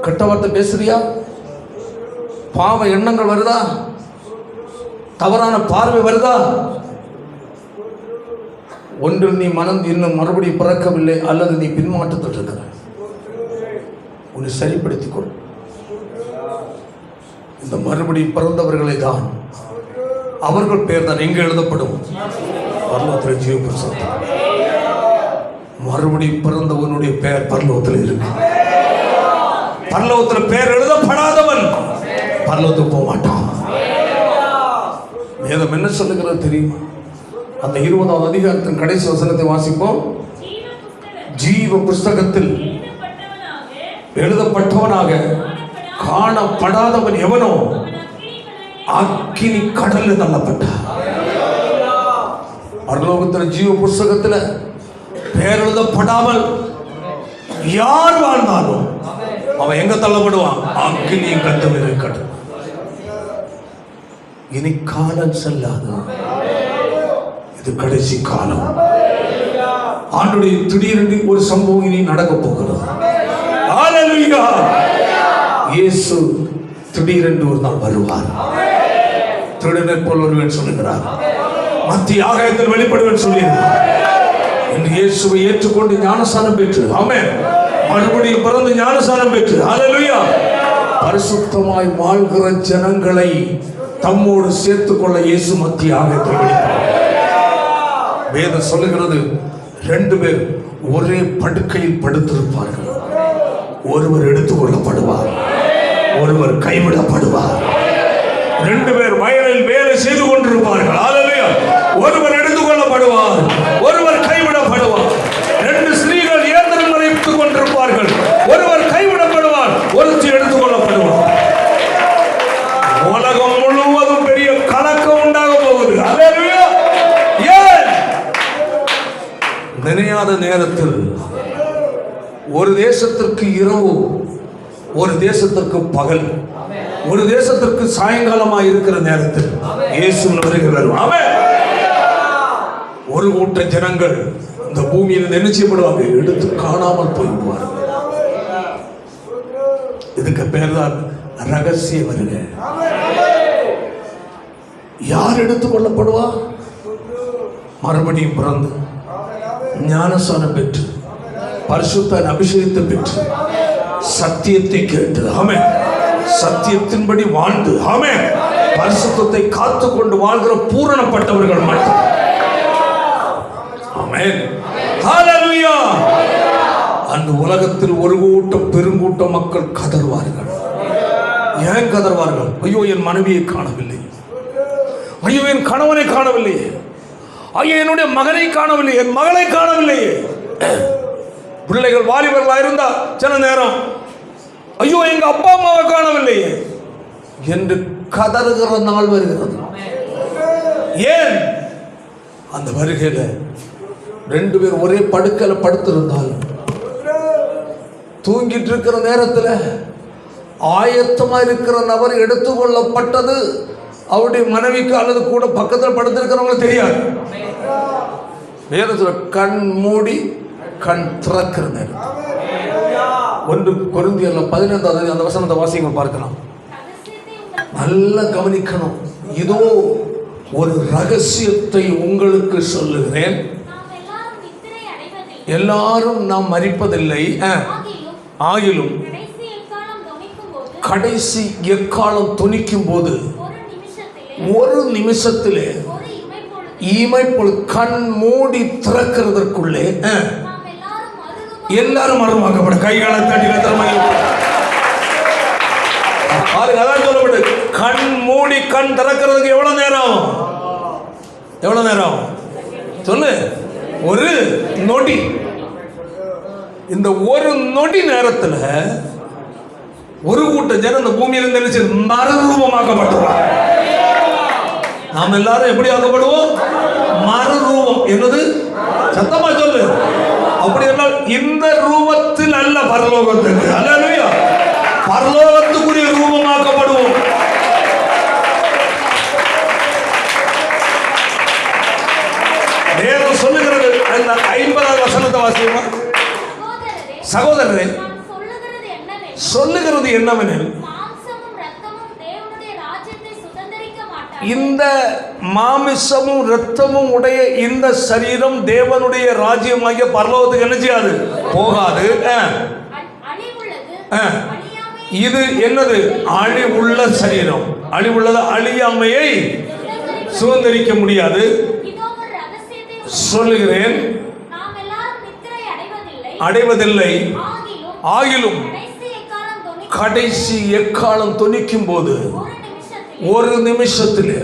கெட்ட வார்த்தை பேசுறியா? பாவ எண்ணங்கள் வருதா? தவறான பார்வை வருதா? ஒன்றில் நீ மனம் இன்னும் மறுபடியும் பிறக்கவில்லை, அல்லது நீ பின்மாற்றத்தில் இருக்கிற. உன்னை சரிப்படுத்திக் கொள். இந்த மறுபடியும் பிறந்தவர்களை தான், அவர்கள் பேர் தான் எங்க எழுதப்படும்? பரலோகத்தில் ஜீவ புஸ்தகத்தில். மறுபடியும் பிறந்தவனுடைய பெயர் பரலோகத்தில் இருக்கு. பரலோகத்தில் பெயர் எழுதப்படாதவன் பரலோகத்துக்கு போக மாட்டான். வேதம் என்ன சொல்லுகிறது தெரியுமா? அந்த 20வது அதிகாரத்தின் கடைசி வசனத்தை வாசிப்போம். ஜீவ புஸ்தகத்தில் எழுதப்பட்டவனாக காணப்படாதவன் எவனோ அக்கினி கடலில் தள்ளப்பட்டான். பரலோகத்தில் ஜீவ புஸ்தகத்தில் பெயர் எழுதப்படாமல் யார் வாழ்ந்தாலும் அவன் எங்க தள்ளப்படுவான்? அக்கினி கந்தமில் கடல். இனி காலம் செல்லாது. இது கடைசி காலம். ஆண்டுடைய திடீரென்று ஒரு சம்பவம் இனி நடக்க போகிறது. ஹல்லேலூயா. இயேசு திடீரென்று ஒரு நாள் வருவார். திருடனை போல் வருவேன் சொல்லுகிறார். மத்திய ஆகாயத்தில் வெளிப்படுவேன் சொல்லியிருந்தார். என்று இயேசுவை ஏற்றுக்கொண்டு ஞானஸ்நானம் பெற்று, ஆமென், மறுபடியும் பிறந்து ஞானஸ்நானம் பெற்று, ஹல்லேலூயா, பரிசுத்தமாய் வாழ்கிற ஜனங்களை தம்மோடு சேர்த்துக் கொள்ள இயேசு மத்திய ஆகாயத்தில் வெளிப்படுவார். வேதம் சொல்லுகிறது, 2 பேர் ஒரே படுக்கையில் படுத்திருப்பார்கள். ஒருவர் எடுத்துக் கொள்ளப்படுவார், ஒருவர் கைவிடப்படுவார். 2 பேர் வயலில் வேலை செய்து கொண்டிருப்பார்கள். ஹல்லேலூயா. ஒருவர் எடுத்துக் கொள்ளப்படுவார், ஒருவர் கைவிடப்படுவார். 2 ஸ்திரீகள் இயந்திரம் வரைத்துக் கொண்டிருப்பார்கள். ஒருவர் கைவிடப்படுவார், ஒருத்தி எடுத்துக் கொள்ளப்படுவார். உலகம் முழுவதும் பெரிய கலக்கம் உண்டாக போகுது. ஹல்லேலூயா. ஏன்? நினையாத நேரத்தில் ஒரு தேசத்திற்கு இரவு, ஒரு தேசத்திற்கு பகல், ஒரு தேசத்திற்கு சாயங்காலமாக இருக்கிற நேரத்தில் இயேசுவின் வருகை வரும். ஆமென். ஒரு கூட்ட ஜனங்கள் இந்த பூமியில் என்ன செய்யப்படுவாங்க? எடுத்து காணாமல் போய்விடுவார்கள். இதுக்கு பேர் தான் ரகசிய வருகை. யார் எடுத்துக் கொள்ளப்படுவா? மறுபடியும் பிறந்து ஞானஸ்நானம் பெற்று பரிசுத்த அபிஷேகத்தை பெற்று சத்தியத்தை கேட்டு, ஆமென், சத்தியத்தின்படி வாழ்ந்து, ஆமென், பரிசுத்தத்தை காத்துக்கொண்டு வாழ்கிற பூரணப்பட்டவர்கள் மட்டும். ஆமென். ஹல்லேலூயா. அந்த உலகத்தில் ஒரு கூட்டம் பெருங்கூட்ட மக்கள் கதறுவார்கள். ஏன் கதறுவார்கள்? ஐயோ, என் மனைவியை காணவில்லை, ஐயோ என் கணவனை காணவில்லை, ஐயோ என்னுடைய மகனை காணவில்லை, என் மகளை காணவில்லையே. பிள்ளைகள் வாலிபர்களாக இருந்தா சில நேரம் ஐயோ எங்க அப்பா அம்மாவை காணவில்லையே என்று கதறுகிற நாள் வருகிறது. ஏன்? அந்த வருகையில 2 பேர் ஒரே படுக்கையில படுத்திருந்தாலும் தூங்கிட்டு இருக்கிற நேரத்தில் ஆயத்தமா இருக்கிற நபர் எடுத்துக்கொள்ளப்பட்டது அவருடைய மனைவிக்கு அல்லது கூட பக்கத்தில் படுத்திருக்கிறவங்களுக்கு தெரியாது. வேதத்தில் கண் மூடி கண் திறக்கிற நேரம். 1 கொரிந்தியர்ல 15வது அந்த வசனத்தை வாசிங்க பார்க்கலாம். நல்லா கவனிக்கணும். இதோ ஒரு ரகசியத்தை உங்களுக்கு சொல்லுகிறேன். எல்லாரும் நாம் மரிப்பதில்லை, ஆகிலும் கடைசி எக்காலம் தொனிக்கும் போது ஒரு நிமிஷத்திலே இமைப்பொழு கண் மூடி திறக்கிறதற்குள்ளே எல்லாரும் மறுமாக்கப்பட கைகால தட்டில அதான் சொல்லப்பட்டு கண் மூடி கண் திறக்கிறதுக்கு எவ்வளவு நேரம்? எவ்வளவு நேரம் சொல்லு? ஒரு நொடி. இந்த ஒரு நொடி நேரத்தில் ஒரு கூட்ட ஜனம் இந்த பூமியிலிருந்து நினைச்சு மறுரூபமாக்கப்பட்டுவாங்க. நாம் எல்லாரும் எப்படி ஆக்கப்படுவோம்? மறுரூபம். என்னது? சத்தமா சொல்லு. அப்படி என்றால் இந்த ரூபத்தில் அல்ல, பரலோகத்துக்கு. அல்லேலூயா. பரலோகத்துக்குரிய ரூபமாக்கப்படுவோம். வேதம் சொல்லுகிறது. அந்த 50வது வசனத்தை வாசியுமா? சகோதரரே, சொல்லுகிறது என்னவெனில், இந்த மாமிசமும் இரத்தமும் உடைய இந்த சரீரம் தேவனுடைய ராஜ்யமாகிய பரலோகத்துக்கு என்ன செய்யாது? போகாது. இது என்னது? அழிவுள்ள சரீரம். அழிவுள்ளது, அழியாமையை சுதந்திரிக்க முடியாது. சொல்லுகிறேன், அடைவதில்லை. ஆகிலும் கடைசி எக்காலம் தொனிக்கும் போது, ஒரு நிமிஷத்திலே,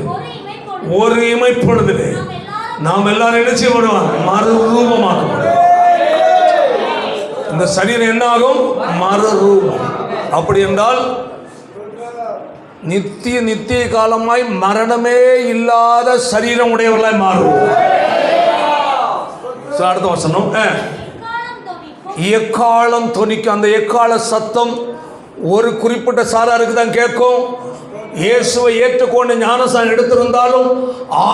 ஒரு இமைப்பொழுதிலே நாம் எல்லாரும் என்ன செய்யப்படுவோம்? மறுரூபமாக்கப்படுவோம். இந்த சரீரம் என்ன ஆகும்? மறுரூபம். அப்படி என்றால் நித்திய காலமாய் மரணமே இல்லாத சரீரம் உடையவர்களாய் மாறுவோம். அடுத்த வசனம், எக்காலம் தொனிக்கும். அந்த எக்கால சத்தம் ஒரு குறிப்பிட்ட சாராருக்கு தான் கேட்கும். இயேசுவை ஏற்றுக்கொண்டு ஞானஸ்நானம் எடுத்திருந்தாலும்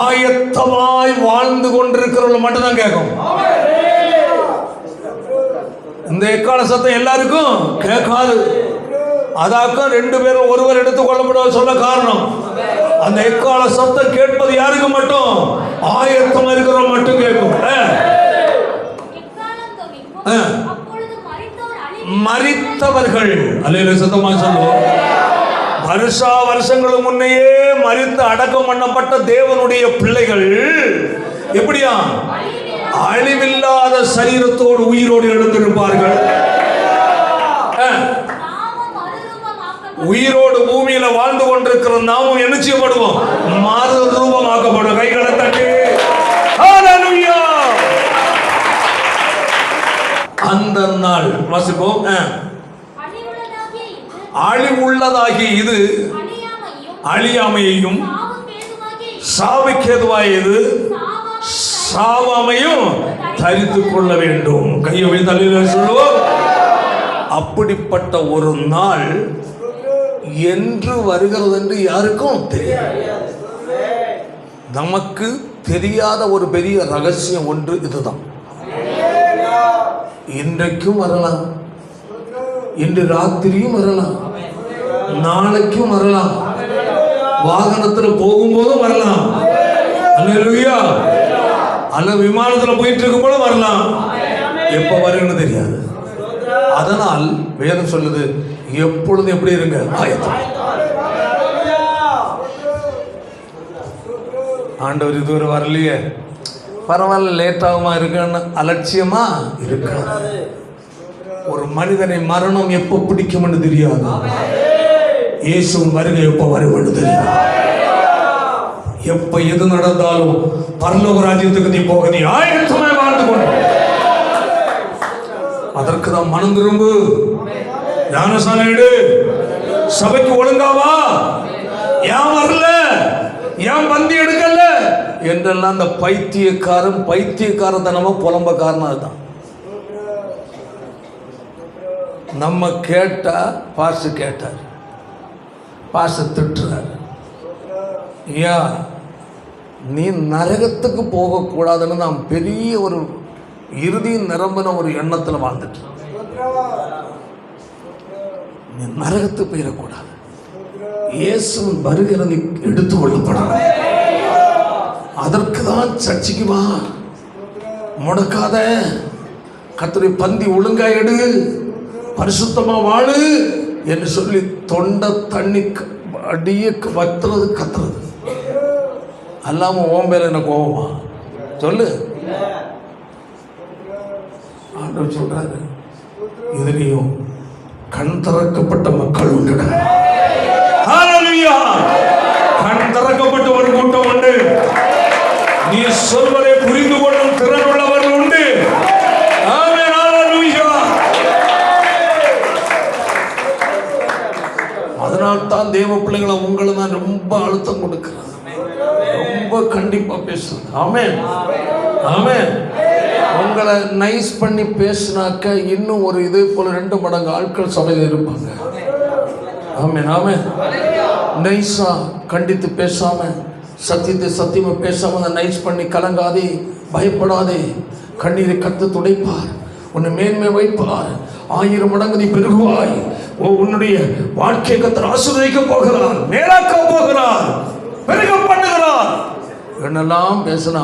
ஆயத்தமாய் வாழ்ந்து கொண்டிருக்கிறவர்கள் மட்டும்தான் கேட்கும். இந்த எக்கால சத்தம் எல்லாருக்கும் கேட்காது. அதாக்கும் 2 பேரும் ஒருவர் எடுத்துக் கொள்ளப்படுவது சொல்ல காரணம், அந்த எக்கால சத்தம் கேட்பது யாருக்கு மட்டும்? ஆயத்தமா இருக்கிறவங்க மட்டும் கேட்கும். மரித்தவர்கள், அல்லேலூயா, சத்தமா சொல்லுவோம். வருஷங்களுக்கு முன்னையே மரித்து அடக்கம் பண்ணப்பட்ட தேவனுடைய பிள்ளைகள் எப்படியா? அழிவில்லாத சரீரத்தோடு உயிரோடு எழுந்திருப்பார்கள். உயிரோடு பூமியில வாழ்ந்து கொண்டிருக்கிற நாமும் என்ன செய்யப்படுவோம்? மறுரூபமாக்கப்படும். கைகளை தட்டி ஹல்லேலூயா. அந்த நாள் வாசிப்போம். அழிவுள்ளதாகி இது அழியாமையையும், சாவுக்கேதுவாயது சாவாமையும் தரித்துக் கொள்ள வேண்டும். கையை தலையில் சொல்லுவோம். அப்படிப்பட்ட ஒரு நாள் என்று வருகிறது என்று யாருக்கும் தெரியாது. நமக்கு தெரியாத ஒரு பெரிய ரகசியம் ஒன்று இதுதான். இன்றைக்கும் வரலாம், இன்று ராத்திரியும் வரலாம், நாளைக்கும் வரலாம், வாகனத்தில் போகும்போதும் வரலாம், அல்லேலூயா, அல்ல விமானத்தில் போயிட்டு இருக்கும் போது வரலாம். எப்ப வருன்னு தெரியாது. அதனால் வேதம் சொல்லுது, எப்பொழுதும் எப்படி இருங்க? ஆயத்தம். ஆண்டவர் இதுவரை வரலையே, பரவாயில்ல, லேட்டாகுமா இருக்குன்னு அலட்சியமா இருக்காது. ஒரு மனிதனை மரணம் எப்ப பிடிக்கும்னு தெரியாது. இயேசுவின் வருகை எப்ப வரும்னு தெரியாது. எப்ப எது நடந்தாலும் பரலோக ராஜ்யத்துக்கு நீ போக நீ ஆயத்தமே வாழ்ந்து கொண்டு, அதற்கு தான் மனம் திரும்பு, ஞானஸ்நானம் எடு, சபைக்கு ஒழுங்காவா, ஏன் வரல, ஏன் பந்தி எடுக்கல என்றெல்லாம் அந்த பைத்தியக்காரத்தனமா புலம்பக்காரனா தான். நம்ம கேட்டா பாசு கேட்டார், பாச திட்டுறார். ஐயா, நீ நரகத்துக்கு போகக்கூடாதுன்னு நாம் பெரிய ஒரு இறுதி நிரம்பின ஒரு எண்ணத்தில் வாழ்ந்துட்டு, நீ நரகத்துக்கு போயிடக்கூடாது, இயேசுவின் வருகிறது எடுத்துக் கொள்ளப்படணும். அதற்கு தான் சர்ச்சைக்கு வா, முடக்காத, கர்த்தருடைய பந்தி ஒழுங்கா எடு, பரிசுத்தமா வாழு என்று சொல்லி தொண்டை தண்ணி அடியே கத்துறது. அல்லாம ஓம்பேல என்ன கோவமா சொல்லு. ஆண்டவர் சொல்றாரு, இதுலயும் கண் திறக்கப்பட்ட மக்கள் உண்டு. கண் திறக்கப்பட்ட ஒரு கூட்டம் உண்டு. நீ சொல்வதை புரிந்து கொள்ளும் திறன் உள்ளவர்கள் உண்டு. ஆமென், ஹல்லேலூயா. அதனால் தான் தேவ பிள்ளைகளை உங்களை நான் ரொம்ப அழுத்தம் கொடுக்கிறேன், ரொம்ப கண்டிப்பா பேசுறேன். ஆமென், ஆமென். உங்களை நைஸ் பண்ணி பேசினாக்க இன்னும் ஒரு இதே போல 2 மடங்கு ஆட்கள் சபையில் இருப்பாங்க. ஆமென், ஆமென். நைஸா கண்டித்து பேசாம, சத்தியத்தை சத்தியமா பேசாம நைஸ் பண்ணி கலங்காதே, பயப்படாதே, கண்ணீரை கர்த்தர் துடைப்பார், உன்னை மேன்மை வைப்பார், 1000 மடங்கு நீ பெருகுவாய். உன்னுடைய வாழ்க்கை கர்த்தர் ஆசீர்வதிக்க போகிறார், மேலாக்க போகிறார், பெருக பண்ணுகிறார். என்னெல்லாம் பேசினா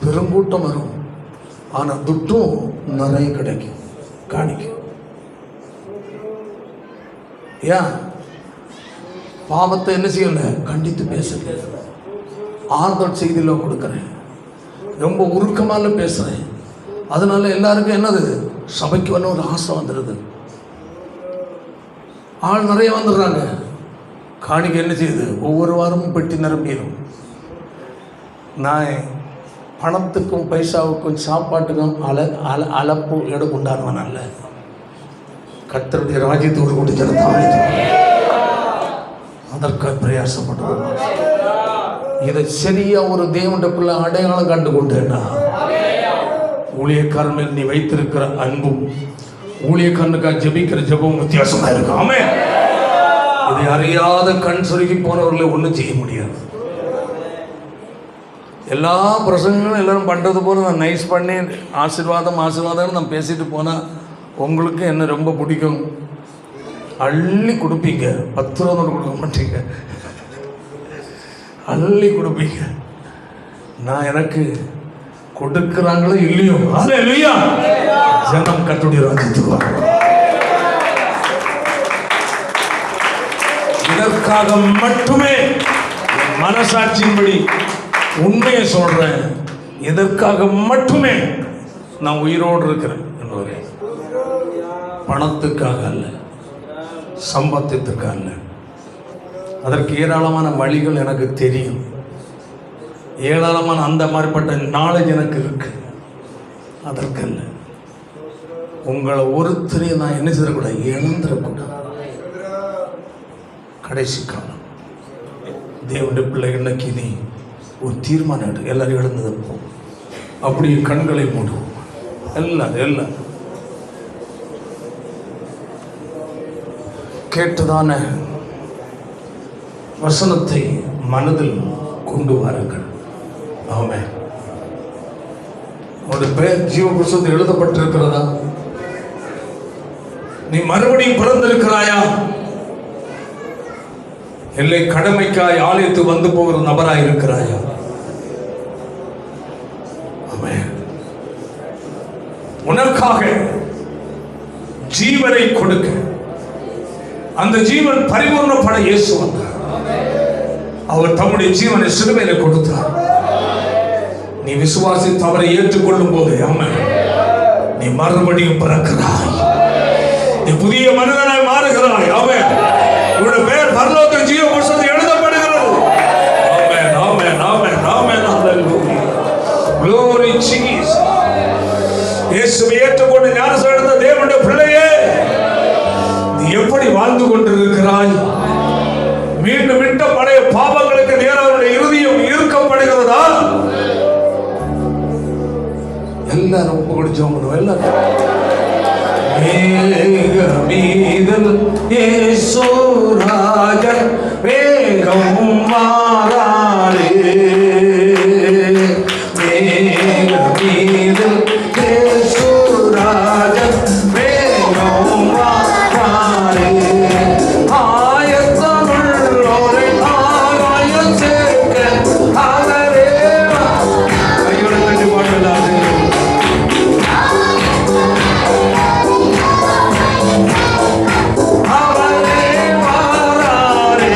பெருங்கூட்டம் வரும், ஆனா துட்டும் நிறைய கிடைக்கும், காணிக்கும். ஏன் பாவத்தை என்ன செய்யல, கண்டித்து பேசல, ஆறுதல் செய்தியில் கொடுக்குறேன், ரொம்ப உருக்கமாக பேசுறேன். அதனால எல்லாருக்கும் என்னது, சபைக்கு வரணும் ஒரு ஆசை வந்துடுது, ஆள் நிறைய வந்துடுறாங்க. காணிக்கை என்ன செய்யுது, ஒவ்வொரு வாரமும் பெட்டி நிரம்பிடும். நான் பணத்துக்கும் பைசாவுக்கும் சாப்பாட்டுக்கும் அளப்பு இடம் உண்டானவன் அல்ல. கர்த்தருடைய ராஜ்யத்தை ஒரு கூட்டி ஜனத்தாய் அதற்காக பிரயாசப்படுவோம். இதை சரியா ஒரு தேவனுடைய பிள்ளை அடையாளம் கண்டு கொண்டேன்னா, ஊழியக்காரன் மேல் நீ வைத்திருக்கிற அன்பும் ஊழியக்காரனுக்காக ஜெபிக்கிற ஜெபமும் வித்தியாசமா இருக்கு. ஆமென். இதை அறியாத கண் சொருகி போனவர்களை ஒன்றும் செய்ய முடியாது. எல்லா பிரசங்கங்களும் எல்லாரும் பண்ணுறது போல நான் நைஸ் பண்ணி ஆசீர்வாதம் நான் பேசிட்டு போனால் உங்களுக்கு என்ன ரொம்ப பிடிக்கும், அள்ளி கொடுப்பீங்க. 10 ரூபா கொடுக்க மாட்டீங்க, அள்ளி கொடுப்பீங்க. நான் எனக்கு கொடுக்குறாங்களோ இல்லையோ, அல்லேலூயா, ஜனம் கர்த்தருடைய ராஜ்யத்துக்கு வரும். இதற்காக மட்டுமே மனசாட்சியின்படி உண்மையை சொல்றேன், இதற்காக மட்டுமே நான் உயிரோடு இருக்கிறேன் என்பவரே. பணத்துக்காக அல்ல, சம்பத்திற்காக அல்ல. அதற்கு ஏராளமான வழிகள் எனக்கு தெரியும், ஏராளமான அந்த மாதிரிப்பட்ட நாலேஜ் எனக்கு இருக்கு. அதற்கல்ல. உங்களை ஒருத்தரையும் நான் என்ன செய்யக்கூடாது, இழந்துடக்கூடாது. கடைசி காலம் தேவனுடைய பிள்ளை, இன்னைக்கு நீ ஒரு தீர்மானம் எடு. எல்லாரும் எழுந்திருப்போம், அப்படியே கண்களை மூடுவோம். எல்லாம் கேட்டதான வசனத்தை மனதில் கொண்டு வாருங்கள். ஆமென். உன்னுடைய பெயர் ஜீவ புஸ்தகத்தில் எழுதப்பட்டிருக்கிறதா? நீ மறுபடியும் பிறந்திருக்கிறாயா? இல்லை கடமைக்காய் ஆலயத்துக்கு வந்து போகிற நபராய் இருக்கிறாயா? ஆமென். உனக்காக ஜீவனை கொடுக்க, அந்த ஜீவன் பரிபூர்ணப்பட இயேசு வந்தார். அவர் தம்முடைய ஜீவனை சிலுவையில கொடுத்தார். நீ விசுவாசித்து அவரை ஏற்றுக்கொள்ளும் போது, ஆமென், நீ மறுபடியும் பிறக்கிறாய், நீ புதிய மனிதனாய் மாறுகிறாய். ஆமென். உன்னுடைய பெயர் பரலோக ஜீவ புஸ்தகத்தில் எழுதப்படுகிறது. ஆமென், ஆமென், ஆமென், ஆமென். ஹalleluya. Glory Jesus. இயேசுவை ஏற்றுக்கொண்டு ஞானஸ்நானம் எடுத்த தேவனுடைய பிள்ளையே, நீ எப்படி வாழ்ந்து கொண்டிருக்கிறாய்? மீண்டும் விட்ட பழைய பாவங்களுக்கு நேராக இருதயம் ஈர்க்கப்படுகிறதா? எல்லாரும் ஒப்பு கொடுத்தோம். எல்லாரும் மீதல் இயேசு ராஜன் வேகம் மாறாரே, மீதல் இயேசு ராஜன் வேகம் மாறாரே, ஆயத்தமுள்ளோரை ஆகாயம் சேர்க்க அவரே. கையோட தட்டி பாடலாது. அவரே வாராரே,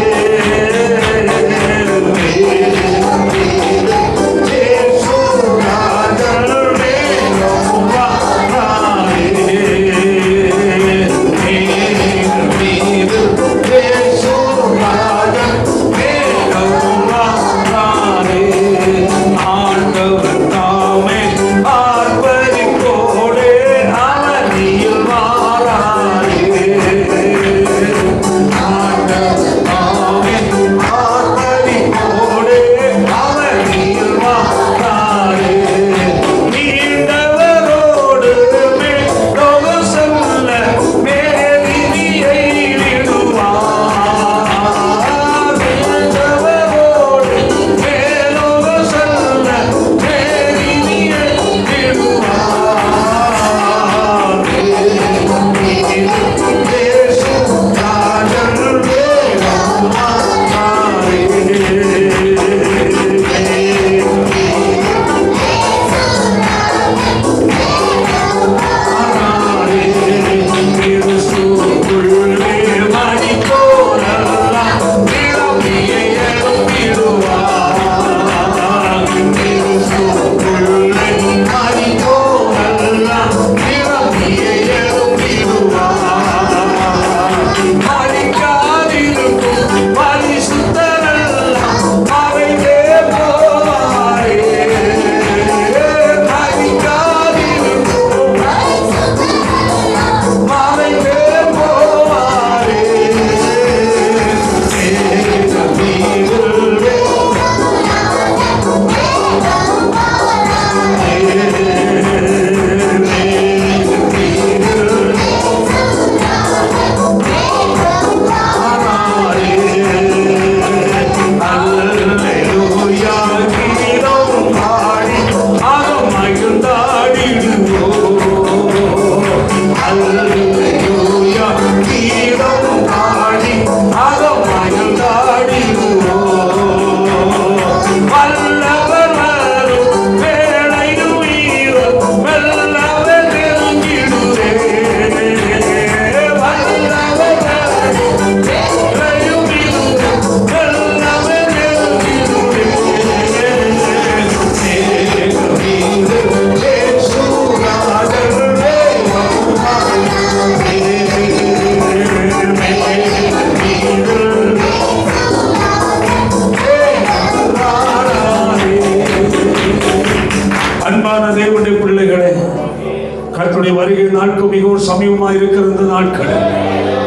வாழ்க்கை மிகவும் சமீபமாக இருக்கிற இந்த நாட்கள்.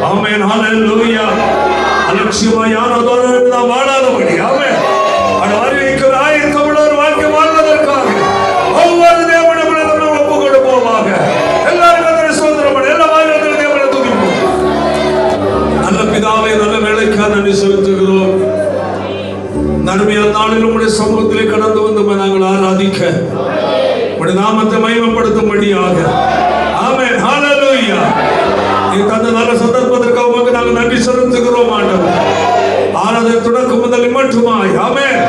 ஆமென், ஹல்லேலூயா. அலட்சியமாய் யானதோடு நாம் வாழாதபடி, ஆமென், அறிவிக்கிற ஆயத்தமுள்ள ஒரு வாழ்க்கை வாழ்வதற்காக ஒவ்வொரு தேவனுடைய பிள்ளைகளும் ஒப்பு கொடுப்போமாக. எல்லாரும் கர்த்தரை ஸ்தோத்திரம் பண்ணி எல்லா வாயிலும் தேவனை துதிப்போம். நல்ல பிதாவே, நல்ல வேலைக்காக நன்றி செலுத்துகிறோம். நன்மையான நாளில் உம்முடைய சமூகத்திலே கடந்து வந்து நாங்கள் ஆராதிக்க உம்முடைய நாமத்தை மகிமைப்படுத்தும்படியாக, ஆமென், ஹல்லேலூயா. நீ தந்த நல்ல சந்தர்ப்பத்திற்காக உமக்கு நாங்கள் நன்றி செலுத்துகிறோம் ஆண்டவர். ஆராதனை தொடக்கம் முதல் மட்டுமாய், ஆமென்,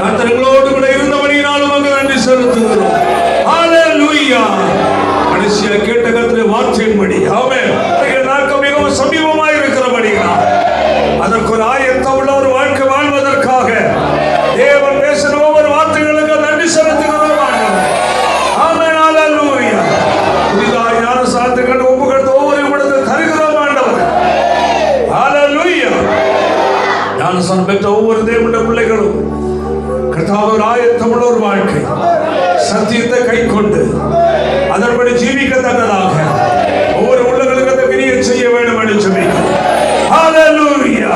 கர்த்தர்களோடு கூட இருந்தபடியினால் உமக்கு நன்றி செலுத்துகிறோம். ஹல்லேலூயா. கடைசியா கேட்ட கர்த்தருடைய வார்த்தையின்படி, ஆமென், நாட்கள் மிகவும் சமீபமாய் இருக்கிறபடியால் அதற்கு ஒரு ஆயத்தமுள்ள ஒரு வாழ்க்கை வாழ்வதற்காக தேவன் பேசின ஒவ்வொரு வார்த்தைகளுக்கு நன்றி செலுத்துகிறோம் ஆண்டவர். ஆமென், ஹல்லேலூயா. புதிதாய் ஞானஸ்நானத்தை கண்டு ஒப்பு கொடுத்த ஒவ்வொரு இடத்தை தருகிறோம் ஆண்டவர். ஹல்லேலூயா. ஞானஸ்நானம் பெற்ற ஒவ்வொரு தேவனுடைய பிள்ளைகளும் கர்த்தாவே ஒரு ஆயத்தமுள்ள ஒரு வாழ்க்கை, சத்தியத்தை கை கொண்டு அதன்படி ஜீவிக்கத்தக்கதாக ஒவ்வொரு உள்ளங்களுக்கு அந்த கிரியை செய்ய வேண்டும் என்று ஜெபிக்கிறோம். ஹல்லேலூயா.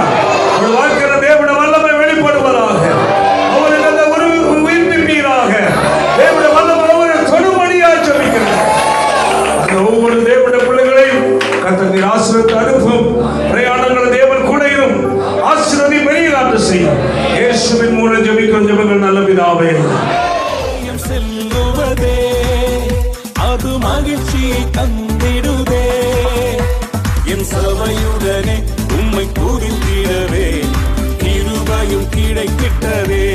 ஒரு வாழ்க்கையில தேவனுடைய வல்லமை வெளிப்படுவதாக, அவருக்கு அந்த உயிர்ப்பிப்பீராக. தேவனுடைய வல்லமை அவரை தொடும்படியாக ஜெபிக்கிறோம். அந்த ஒவ்வொரு தேவனுடைய பிள்ளைகளையும் கர்த்தர் நீர் ஆசீர்வதித்து அனுப்பும். பிரயாணங்களை தேவன் கூடையும் ஆசீர்வதி பெரிய காட்டு செய்யும். இயேசுவின் மூலம் ஜெபிக்கிறோம் ஜெபங்கள் நல்ல பிதாவே. செல்லுவதே அது மகிழ்ச்சியை தந்திடுதே. என் சபையுடனே உம்மை துதித்திடவே கிருபையும் கிடைக்கிட்டதே.